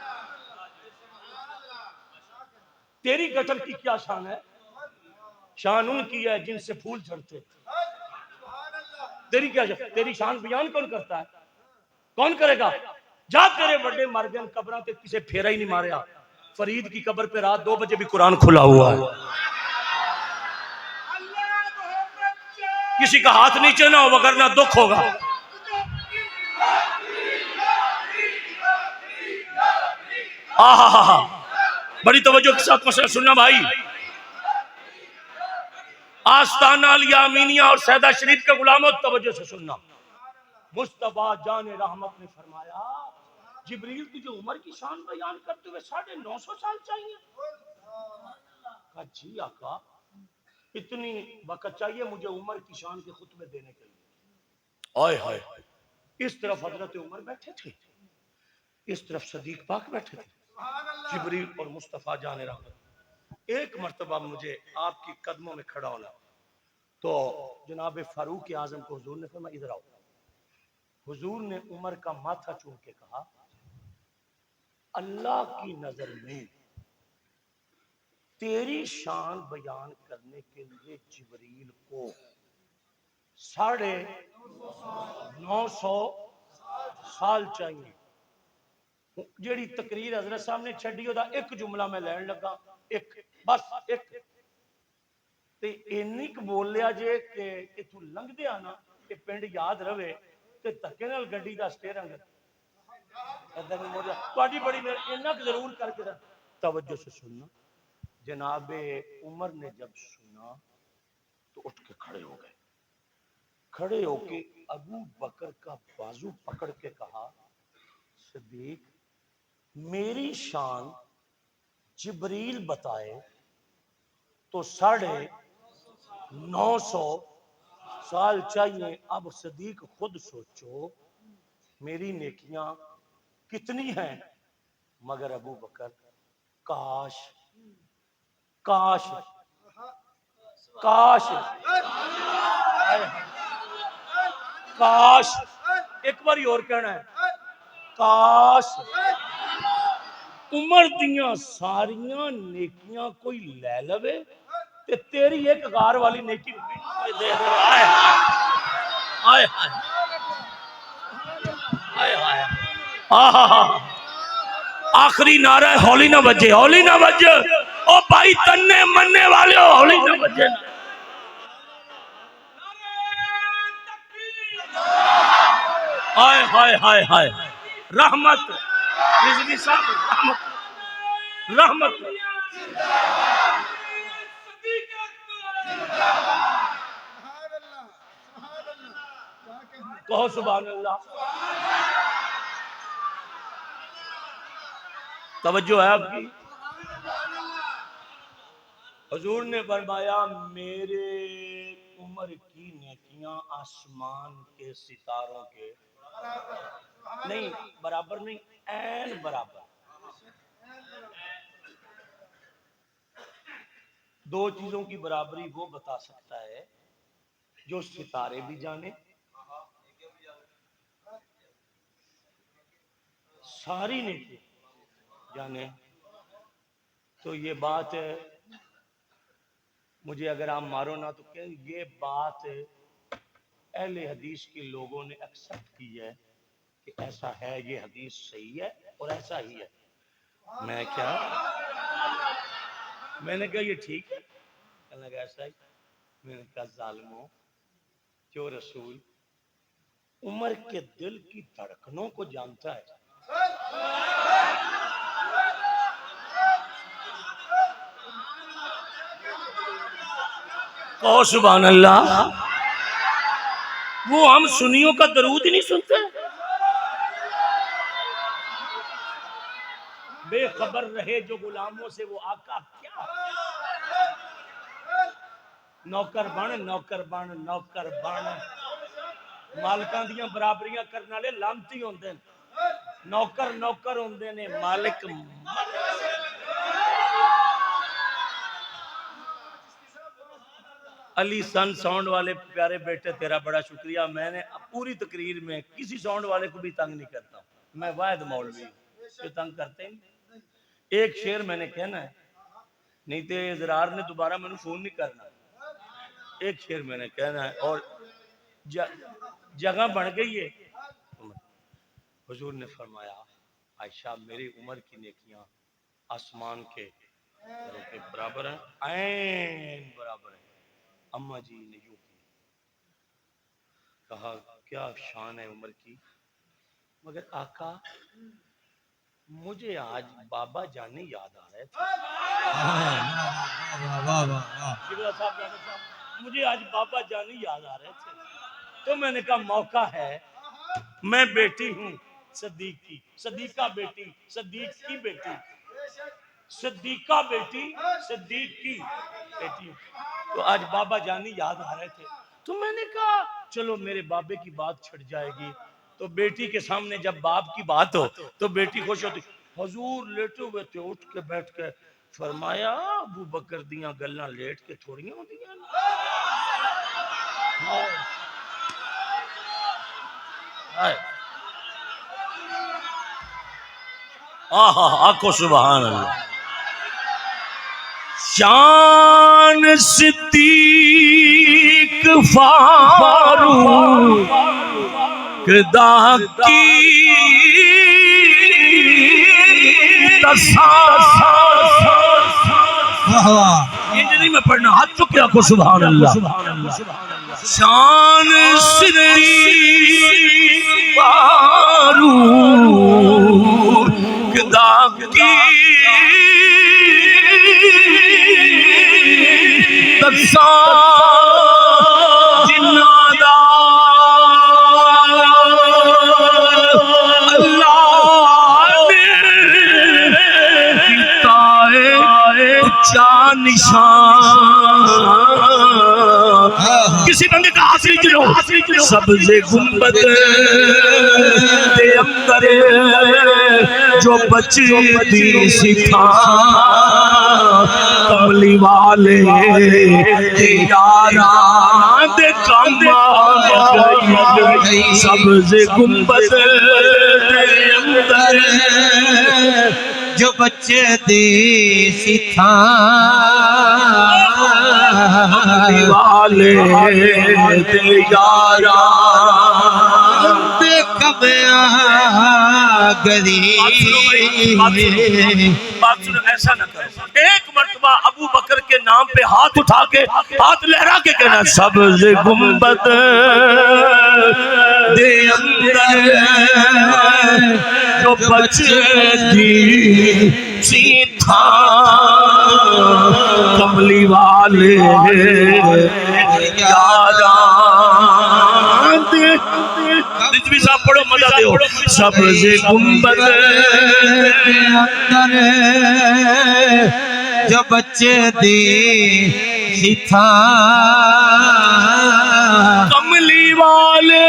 تیری گٹر کی کیا شان ہے؟ شان ان کی ہے جن سے پھول جھڑتے۔ تیری کیا شان؟ تیری شان بیان کون کرتا ہے؟ کون کرے گا؟ جا تیرے بڑے مر گئے قبراں تے کسے پھیرا ہی نہیں ماریا۔ فرید کی قبر پہ رات 2 بجے بھی قرآن کھلا ہوا ہے، کسی کا ہاتھ نیچے نہ ہو وگرنہ دکھ ہوگا۔ آہا، بڑی توجہ کے ساتھ مسئلہ سننا بھائی۔ آستانہ الیامینیہ اور سیدہ شریف کے غلاموں توجہ سے سننا۔ مصطفیٰ جان رحمت نے فرمایا جبریل تجھے عمر کی شان بیان کرتے ہوئے 950 سال چاہیے؟ کہا جی آقا، اتنی وقت چاہیے مجھے عمر کی شان کے خطبے دینے کے لیے۔ آئے ہائے، اس طرف حضرت عمر بیٹھے تھے، اس طرف صدیق پاک بیٹھے تھے، جبریل اور مصطفیٰ جان رحمت۔ ایک مرتبہ مجھے آپ کی قدموں میں کھڑا ہونا تو جناب فاروق اعظم کو حضور نے فرمایا ادھر آؤ۔ حضور نے عمر کا ماتھا چوم کے کہا اللہ کی نظر میں تیری شان بیان کرنے کے لیے جبریل کو 950 سال چاہیے۔ جیڑی تقریر حضرت صاحب نے چھڈی دا ایک جملہ میں لین لگا، ایک بس ایک تے اینی ک بول لیا جے کہ تو لنگ دیا نا کہ پنڈ یاد رہے تے تکے نال گڈی دا سٹیرنگ ادھر نہیں موڑیا تہاڈی بڑی اینا ضرور کر کے توجہ سے سننا۔ جناب عمر نے جب سنا تو اٹھ کے کھڑے ہو گئے، کھڑے ہو کے ابو بکر کا بازو پکڑ کے کہا صدیق میری شان جبریل بتائے تو 950 سال چاہیے۔ اب صدیق خود سوچو میری نیکیاں کتنی ہیں؟ مگر ابو بکر کاش کاش کاش کاش ایک باری اور کہنا ہے کاش عمر دیاں ساریاں نیکیاں کوئی لے لوے تے تیری ایک غار والی نیکی دے دے۔ آئے آئے آئے آئے آخری نعرہ ہے ہولی نہ بجے، ہولی نہ بجے، او بھائی تننے مننے والے ہو ہولی نہ بجے۔ آئے ہائے ہائے ہائے رحمت رضوی صاحب رحمت کہو سبحان اللہ۔ توجہ ہے آپ کی؟ حضور نے فرمایا میرے عمر کی نیکیاں آسمان کے ستاروں کے نہیں برابر نہیں این برابر۔ دو چیزوں کی برابری وہ بتا سکتا ہے جو ستارے بھی جانے ساری نیکی جانے۔ تو یہ بات مجھے اگر آپ مارو نہ تو کہ یہ بات اہل حدیث کے لوگوں نے ایکسپٹ کی ہے کہ ایسا ہے، یہ حدیث صحیح ہے اور ایسا ہی ہے۔ میں نے کہا یہ ٹھیک ہے، کہنے لگا ایسا ہی۔ میں نے کہا ظالموں، جو رسول عمر کے دل کی دھڑکنوں کو جانتا ہے کہو سبحان اللہ. وہ ہم سنیوں کا درود ہی نہیں سنتے. بے خبر رہے جو غلاموں سے وہ آقا کیا. نوکر بن نوکر بن نوکر بن. مالکاں دیاں برابریاں کرنے والے لانتی ہوندے نے. نوکر نوکر ہوندے نے مالک. علی سن ساؤنڈ والے پیارے بیٹے تیرا بڑا شکریہ. میں نے پوری تقریر میں کسی ساؤنڈ والے کو بھی تنگ نہیں کرتا. میں واحد مولوی ہوں تنگ کرتے ہیں. ایک شعر میں نے کہنا ہے, نہیں تو اضرار نے دوبارہ میں نے فون نہیں کرنا. ایک شعر میں نے کہنا ہے اور جگہ بن گئی ہے. حضور نے فرمایا عائشہ میری عمر کی نیکیاں آسمان کے برابر ہیں, عین برابر ہیں. اماں جی نے یوں کی, کہا کیا شان ہے عمر کی, مگر آقا مجھے آج بابا جانے یاد آ رہے تھے. مجھے آج بابا جانے یاد آ رہے تھے. تو میں نے کہا موقع ہے, میں بیٹی ہوں صدیق کی, صدیقہ بیٹی صدیق کی بیٹی, صدیقہ بیٹی صدیق کی بیٹی, تو آج بابا جانی یاد آ رہے تھے. تو میں نے کہا چلو میرے بابے کی بات چھڑ جائے گی. تو بیٹی کے سامنے جب باپ کی بات ہو تو بیٹی خوش ہوتی. حضور لیٹے ہوئے تھے, اٹھ کے بیٹھ کے فرمایا ابو بکر دیاں گلاں لیٹ کے تھوڑیاں ہوندیاں. آکو سبحان اللہ. شان صدیق فاروق دا کی یہ نہیں میں پڑھنا, ہاتھ چکے آکو سبحان اللہ. شان صدیق فاروق دا کی کسی بندے کا حاصل چلو سبز گنبد دے اندر جو بچی سکھا کملی والے یاران دے کام آگئی. سبز گنبد دے اندر جو بچے دی سکھا کملی والے دے یاران دے کام آگئی. بات سنو, ایسا نہ کرو. ایک مرتبہ ابو بکر کے نام پہ ہاتھ اٹھا کے ہاتھ لہرا کے کہنا سبز گنبد دے اندر جو بچی سیدھا کملی والے یاران دے. رضوی صاحب پڑھو مدد دیو. سبز گنبد دے اندر جو بچے دی سکھا کملی والے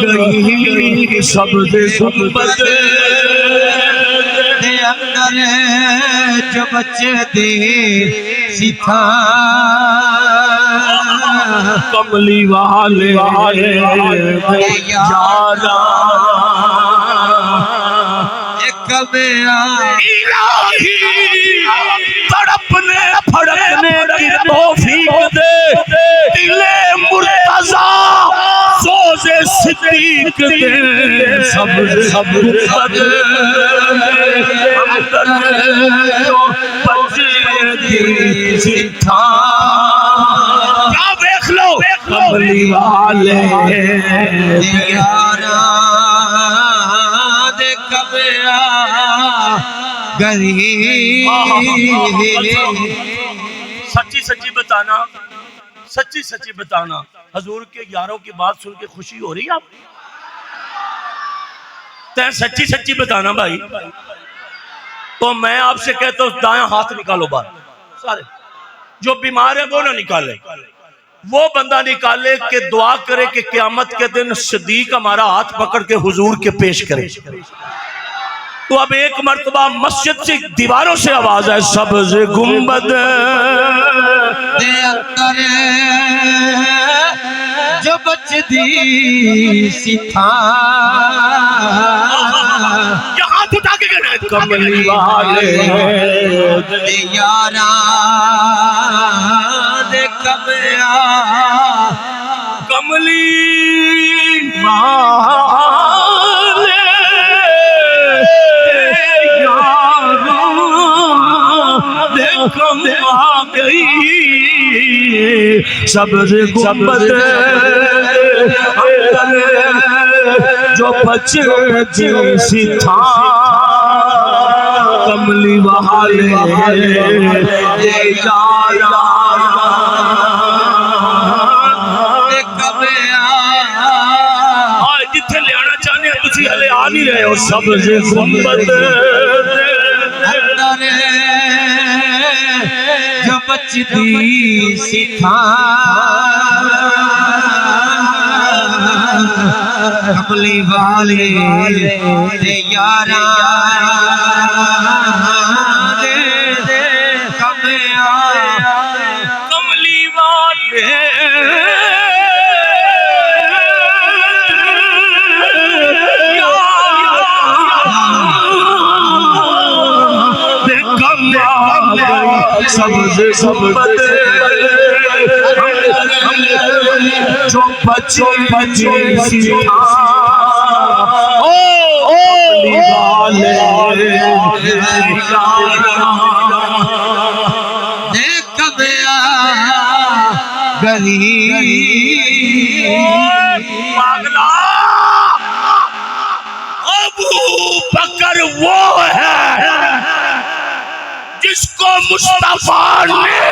گئی. سبز گنبد دے اندر جو بچے دی سکھا کملی والے یاران ایک میں تڑپنے پھڑکنے کی توفیق دے. دل مرتضیٰ سوز صدیق دے. سبز گنبد بچے دی سکھا. کیا دیکھ لو کملی والے یارا دے کبیا گری سچی سچی بتانا، سچی سچی بتانا، حضور کے یاروں کی بات سن کے خوشی ہو رہی ہے آپ؟ تے سچی سچی بتانا بھائی. تو میں آپ سے کہتا ہوں دائیں ہاتھ نکالو باہر سارے، جو بیمار ہے وہ نہ نکالے، وہ بندہ نکالے کہ دعا کرے کہ قیامت کے دن صدیق ہمارا ہاتھ پکڑ کے حضور کے پیش کرے. تو اب ایک مرتبہ مسجد سے دیواروں سے آواز ہے، سبز گنبد دے اندر جو بچ دی سی تھا یہ ہاتھ اٹھا کے کہنا ہے کملی والے دے یارا دے کبیا کملی والے دیکھم آ گئی سبز گنبد اندر جو بچتی سی تھا کملی والے یارا دے کبیا جتھے لے آنا چاہنے ہیں تسی ہلے آ نہیں رہے ہو. سبز گنبد اندر جو بچتی سی تھا کملی والے دے یارا دے کبیا کملی والے سبز گنبد جو بچی سی تھا کملی والے دے کبیا گلی پاگلا ابو بکر وہ ہے جس کو مصطفیٰ نے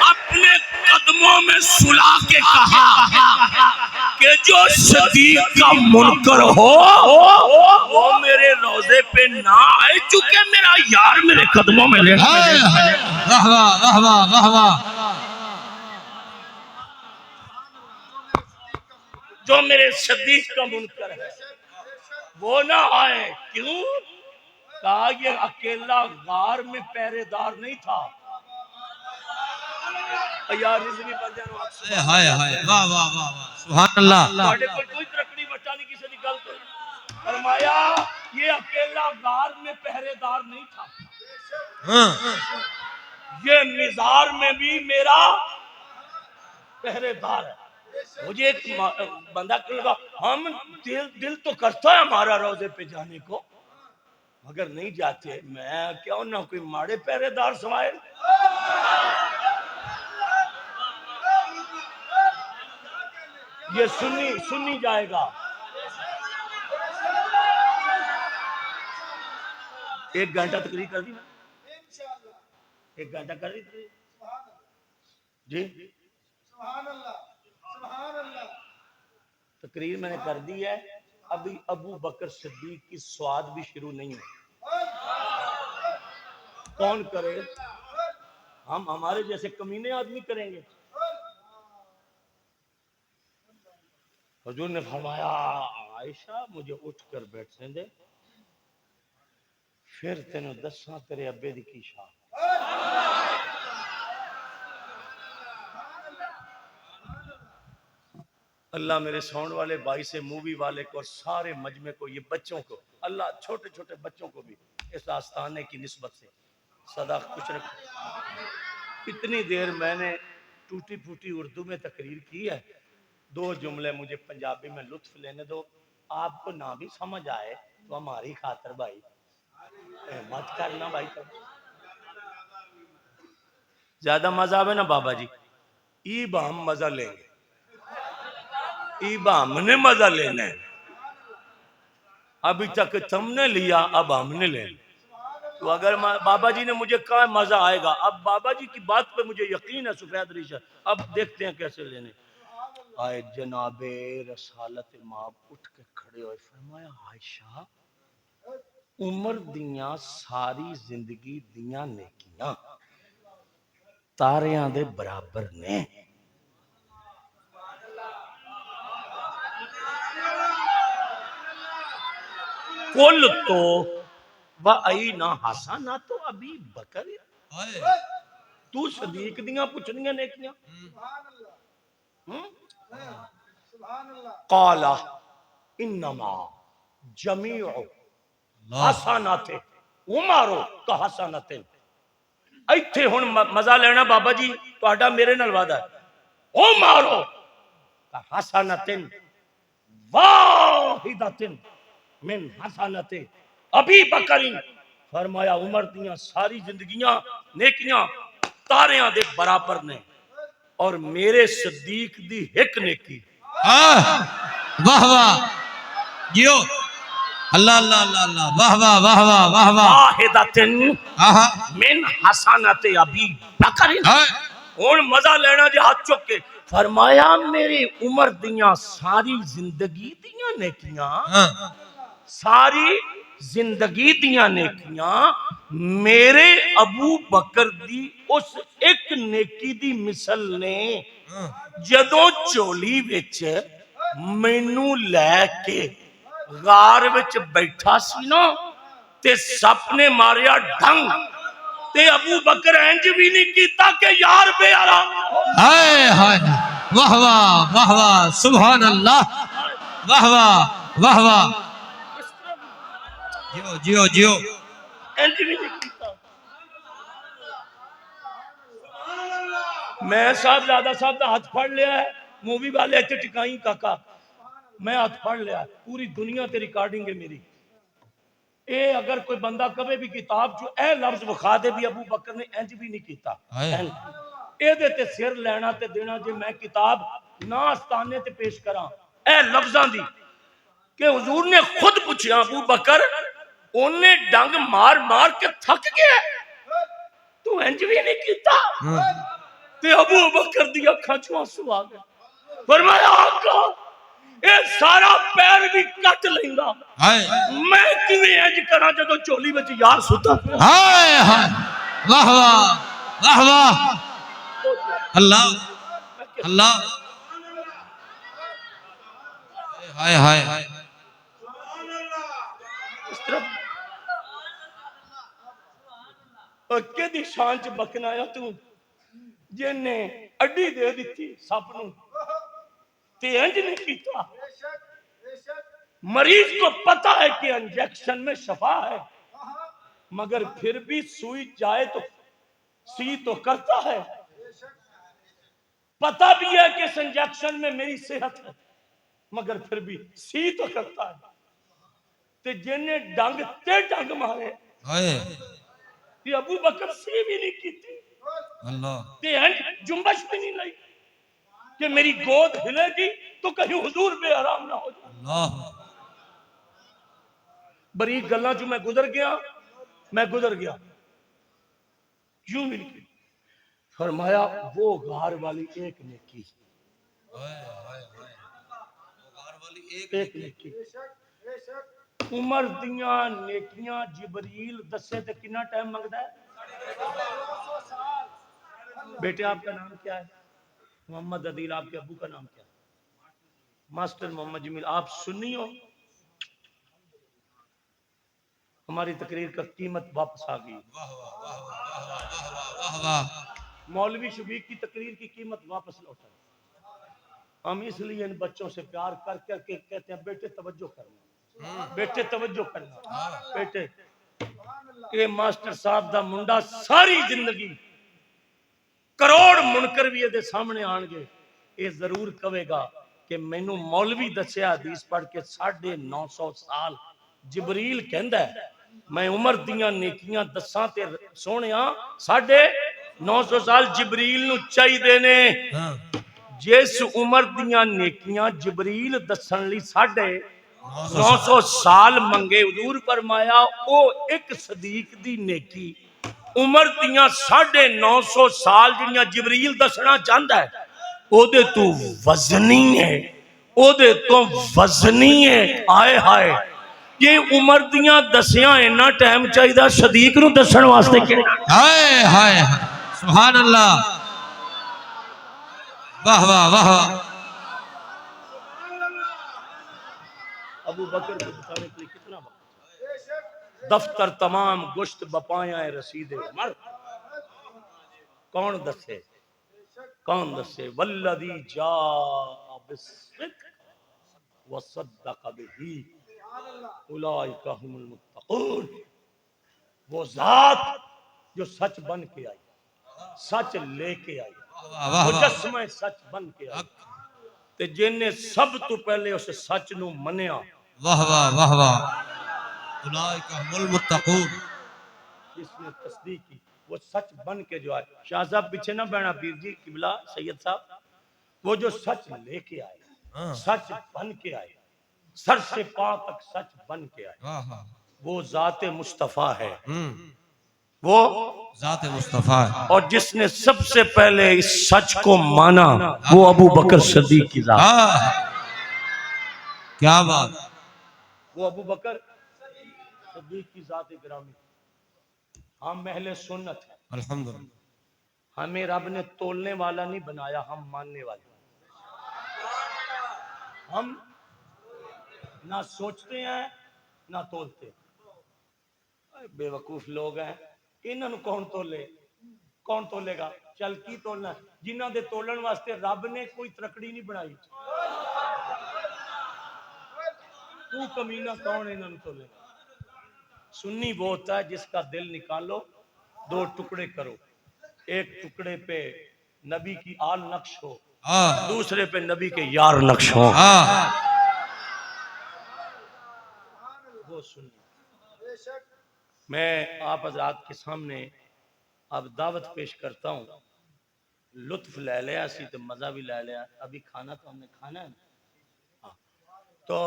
اپنے قدموں میں سلا کے کہا کہ جو صدیق کا منکر ہو وہ میرے روضے پہ نہ آئے چونکہ میرا یار میرے قدموں میں لے واہ واہ واہ واہ واہ جو میرے صدیق کا منکر ہے وہ نہ آئے. کیوں؟ کہا یہ اکیلا غار میں پہرے دار نہیں تھا. یار رضوی پر جانو آپ سے ہائے ہائے واہ واہ واہ واہ سبحان اللہ. ساڑھے پر کوئی ترکڑی بچا نہیں کسی دی غلط ہے. فرمایا یہ اکیلا غار میں پہرے دار نہیں تھا، یہ مزار میں بھی میرا پہرے دار ہے. مجھے ایک بندہ کہنے لگا ہم دل تو کرتا ہے ہمارا روضے پہ جانے کو مگر نہیں جاتے. میں کیوں نہ کوئی ماڑے پہرے دار سوائے. یہ سنی جائے گا. ایک گھنٹہ تقریر کر دی ایک گھنٹہ کر دی جی تقریر میں نے کر دی ہے. ابھی ابو بکر صدیق کی سواد بھی شروع نہیں ہوئی. کون کرے؟ ہم ہمارے جیسے کمینے آدمی کریں گے. حضور نے فرمایا عائشہ مجھے اٹھ کر بیٹھنے دے پھر تینوں دساں تیرے ابے دی کی شان. اللہ میرے ساؤنڈ والے بھائی سے مووی والے کو اور سارے مجمع کو یہ بچوں کو اللہ چھوٹے چھوٹے بچوں کو بھی اس آستانے کی نسبت سے صدا کچھ رکھو. اتنی دیر میں نے ٹوٹی پھوٹی اردو میں تقریر کی ہے. 2 جملے مجھے پنجابی میں لطف لینے دو. آپ کو نہ بھی سمجھ آئے تو ہماری خاطر بھائی مت کرنا بھائی. زیادہ مزہ آوے نا بابا جی ای با ہم مزہ لیں گے. اب ہم نے مزہ لینا ہے. ابھی تک تم نے لیا، اب ہم نے لینا. تو اگر بابا جی نے مجھے کہا مزہ آئے گا، اب بابا جی کی بات پہ مجھے یقین ہے سفید ریشہ، اب دیکھتے ہیں کیسے لینے. آئے جناب رسالت ماب اٹھ کے کھڑے ہوئے، فرمایا عائشہ عمر دیاں ساری زندگی دیاں نیکیاں تاریاں دے برابر نے. کل تو وَأَيْنَ حَسَنَةُ أَبِي بَكْرٍ، تو صدیق دیاں پچھنیاں نیکیاں. قال انما جمیع حسنات عمر کا حسنات. ایتھے ہن مزہ لینا بابا جی تہاڈا میرے نال وعدہ ہے. عمر کا حسنات واحدۃ من حسنات ابی بکر. فرمایا عمر دیاں ساری زندگیاں نیکیاں تاریاں دے برابر نے، اور میرے صدیق دی ایک نیکی. واہ واہ جیو اللہ اللہ اللہ اللہ واہ واہ واہ واہ واہ واہ واحدۃ من حسنات ابی بکر. ہن مزہ لینا جی ہاتھ چک کے. فرمایا میری عمر دیاں ساری زندگی دیاں نیکیاں، ساری زندگی دیاں نیکیاں میرے ابو بکر دی اس ایک نیکی دی مثل نے. جدوں چولی وچ مینوں لے کے غار وچ بیٹھا سی نا تے سپ نے ماریا ڈھنگ، تے ابو بکر انج بھی نہیں کیتا کہ یار بے آرام. ہائے ہائے واہ واہ واہ واہ سبحان اللہ واہ واہ واہ واہ جیو جیو جیو انج بھی نہیں کیتا. میں صاحب زیادہ صاحب دا ہاتھ پھڑ لیا ہے، مووی والے ایتھے ٹکائیں کاکا، میں ہاتھ پھڑ لیا، پوری دنیا تے ریکارڈنگ ہے میری. اے اگر کوئی بندہ کبھی بھی کتاب جو اے لفظ وکھا دے بھی ابو بکر نے انج بھی نہیں کیتا، اے دے تے سر لینا تے دینا جے میں کتاب نہ آستانے تے پیش کراں اے لفظاں دی کہ حضور نے خود پوچھا ابو بکر اونے ڈنگ مار مار کے تھک گیا تو انج بھی نہیں کیتا. تے ابو بکر دی اکھاں چوں آنسو آ گئے. فرمایا آقا اے سارا پیر بھی کٹ لیندا، میں کیویں انج کراں جدوں چولی وچ یار ستا. ہائے ہائے واہ واہ واہ واہ اللہ اللہ ہائے ہائے ہائے اس طرح اکے دی شان چ بکنا آیا تو جن نے اڈی دے دیتی سپ نو تے انج نہیں کیتا. مریض کو پتا ہے کہ انجیکشن میں شفا ہے، مگر پھر بھی سوئی جائے تو سی تو کرتا ہے. پتا بھی ہے کہ اس انجیکشن میں میری صحت ہے، مگر پھر بھی سی تو کرتا ہے. تے جن نے ڈنگ تے ڈنگ مارے تے ابو بکر سی بھی نہیں کیتی، اللہ تے جنبش بھی نہیں لائی کہ میری گود ہلے گی تو کہیں حضور بے آرام نہ ہو جائے. اللہ بریک گلاں جو میں گزر گیا کیوں نہیں کی. فرمایا وہ غار والی ایک نیکی، ایک نیکی. عمر دیاں نیکیاں جبریل دسے تے کنا ٹائم منگدا ہے. بیٹے آپ کا نام کیا ہے؟ محمد عدیل. آپ کے ابو کا نام کیا ہے؟ ماسٹر محمد جمیل. آپ سنی ہو؟ ہماری تقریر کا قیمت واپس آ گئی. مولوی شبیق کی تقریر کی قیمت واپس لوٹا. ہم اس لیے ان بچوں سے پیار کر کر کے کہتے ہیں بیٹے توجہ کرنا، بیٹے توجہ کرنا. بیٹے یہ ماسٹر صاحب دا منڈا ساری زندگی کروڑ منکر بھی یہ سامنے آن گے یہ ضرور کہے گا کہ مینوں مولوی دسیا حدیث پڑھ کے 950 سال جبریل کہندا ہے میں عمر دیاں نیکیاں دساں تے سونیا 950 سال جبریل نو چاہیے نے جس عمر دیاں نیکیاں جبریل دسن لی 950 سال منگے، حضور فرمایا او ایک صدیق دی نیکی عمر دیاں 950 سال جنیاں جبریل دسنا چاہتا ہے او دے تو وزنی ہے، او دے تو وزنی ہے۔ آئے ہائے یہ عمر دیاں دسیاں اینا ٹائم چاہی دا صدیق نو دسن واسطے کیا ہائے ہائے سبحان اللہ، واہ واہ واہ واہ۔ ابو بکر کو بتانے کے لیے کتنا وقت؟ دفتر تمام گشت بپایاں رسید عمر، کون دسے کون دسے؟ والذی جاء بالصدق وصدق بہ اولئک هم المتقون، وہ ذات جو سچ بن کے آئی، سچ لے کے آئی، مجسمہ سچ بن کے آئی، تے جن نے سب تو پہلے اس سچ نو منیا، واہ واہ واہ واہ، اولئک هم المتقون، جس نے تصدیق کی وہ سچ بن کے جو آئے۔ شاہ صاحب پیچھے نہ بینا پیر جی قبلہ سید صاحب، وہ جو سچ لے کے آئے، سچ بن کے آئے، سر سے پا تک سچ بن کے آئے، وہ ذات مصطفیٰ ہے، وہ ذات مصطفیٰ ہے، اور جس نے سب سے پہلے اس سچ کو مانا وہ ابو بکر صدیق کی ذات، کیا بات، وہ ابو بکر صدیق کی ذات گرامی۔ ہم اہل سنت ہیں، الحمدللہ، ہمیں رب نے تولنے والا نہیں بنایا، ہم ماننے والے۔ ہم نہ سوچتے ہیں نہ تولتے ہیں، بے وقوف لوگ ہیں، انہوں کون تولے؟ کون تولے گا؟ چل کی تولنا؟ جنہ دے تولن واسطے رب نے کوئی ترکڑی نہیں بنائی، تو کمینہ کون ہے انہوں تولے گا؟ سنی وہ ہوتا ہے جس کا دل نکالو، دو ٹکڑے کرو، ایک ٹکڑے پہ نبی کی آل نقش ہو، دوسرے پہ نبی کے یار نقش ہو، وہ سنی۔ میں آپ حضرات کے سامنے اب دعوت پیش کرتا ہوں، لطف لے لیا سی تو مزہ بھی لے لیا، ابھی کھانا تو ہم نے کھانا ہے نا، تو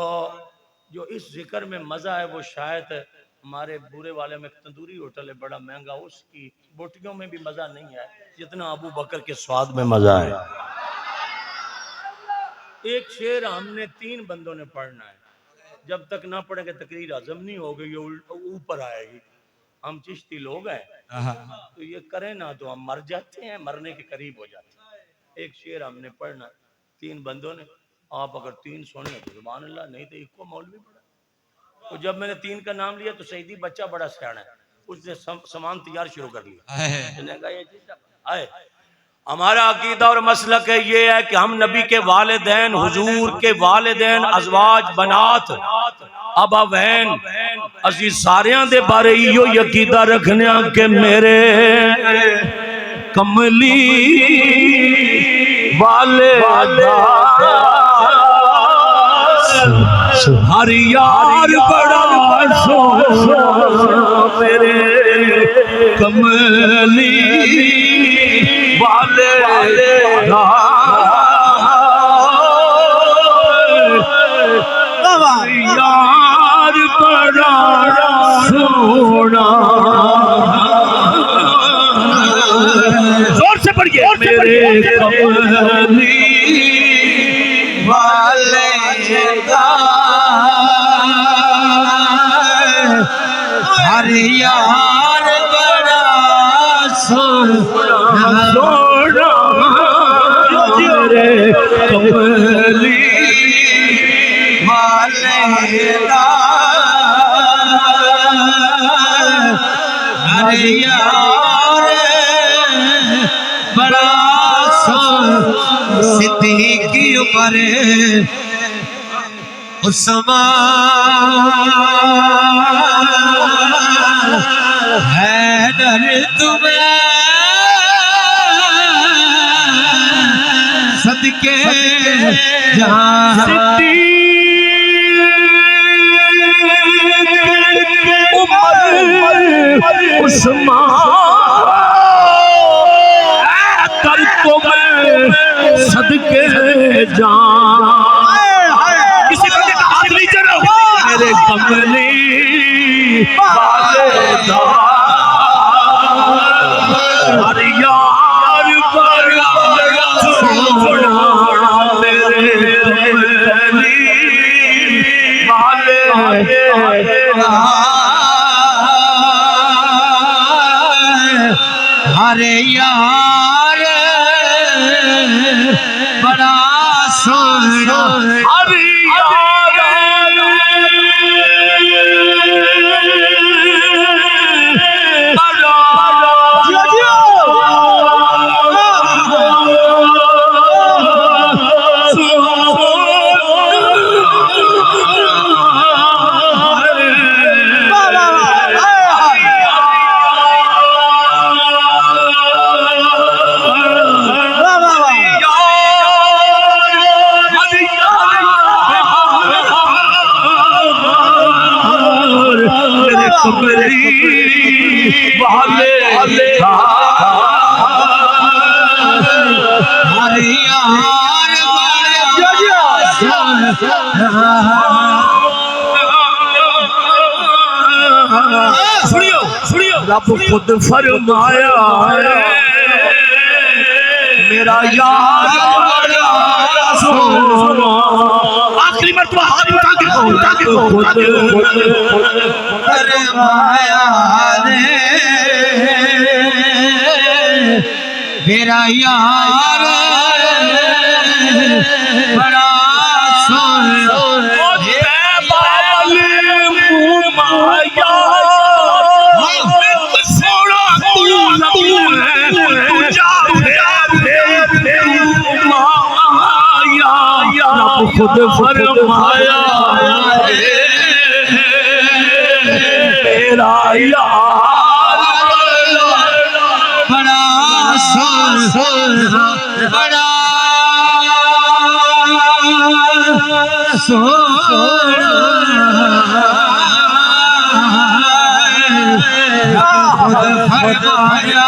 جو اس ذکر میں مزہ ہے وہ شاید ہمارے بورے والے میں تندوری ہوٹل ہے بڑا مہنگا، اس کی بوٹیوں میں بھی مزہ نہیں ہے جتنا ابو بکر کے سواد میں مزہ ہے۔ ایک شعر ہم نے 3 بندوں نے پڑھنا ہے، جب تک نہ پڑھیں گے تقریر ہضم نہیں ہوگی، یہ اوپر آئے گی۔ ہم چشتی لوگ ہیں تو یہ کریں نا تو ہم مر جاتے ہیں، مرنے کے قریب ہو جاتے ہیں۔ ایک شعر ہم نے پڑھنا ہے 3 بندوں نے، آپ اگر 3 سن لیں تو سبحان اللہ، نہیں تو ایک کو مولوی پڑھا۔ تو جب میں نے 3 کا نام لیا تو سیدی بچہ بڑا سیاڑا ہے، اس نے سامان تیار شروع کر لیا۔ ہمارا عقیدہ اور مسلک ہے یہ ہے کہ ہم نبی کے والدین، حضور کے والدین، ازواج، بنات، اباوین، اسی ساریاں دے بارے ایو عقیدہ رکھنے کہ میرے کملی والدہ ہر یار بڑا سونا، میرے کملی والدہ یار بڑا سونا، زور سے پڑھیے، میرے کملی والدہ ہر یار بڑا سونا، میرے کملی والدہ ہر یار بڑا سونا، صدیقی عمر عثمان حیدر تمہیں صدقے جہاں، عثمان کر تو میں صدقے ہر یار پر سونا میرے ہر یار بڑا سونا ہر رب خود فرمایا میرا یار سونا آخری مرتبہ ہاتھ اٹھا کے خود فرمایا میرا یار بڑا سونا خود فرمایا میرا یار بڑا سونا بڑا سونا خود فرمایا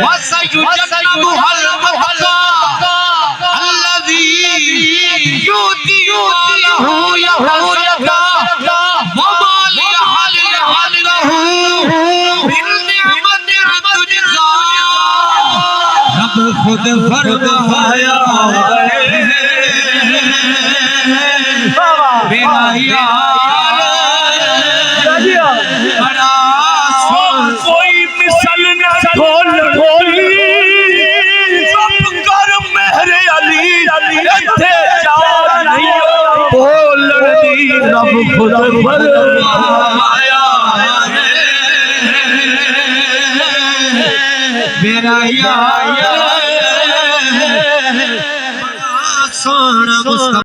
وَسَيُجَنَّبُهَا الْأَتْقَى الَّذِي يُؤْتِي مَالَهُ يَتَزَكَّى وَمَا لِأَحَدٍ عِندَهُ مِن نِّعْمَةٍ تُجْزَىٰ رب خود فرمایا میرا یار بڑا کوئی مثل نہ کھول سب کر مہر علی اتھے جا نہیں بولن دی رب خود فرمایا میرا یار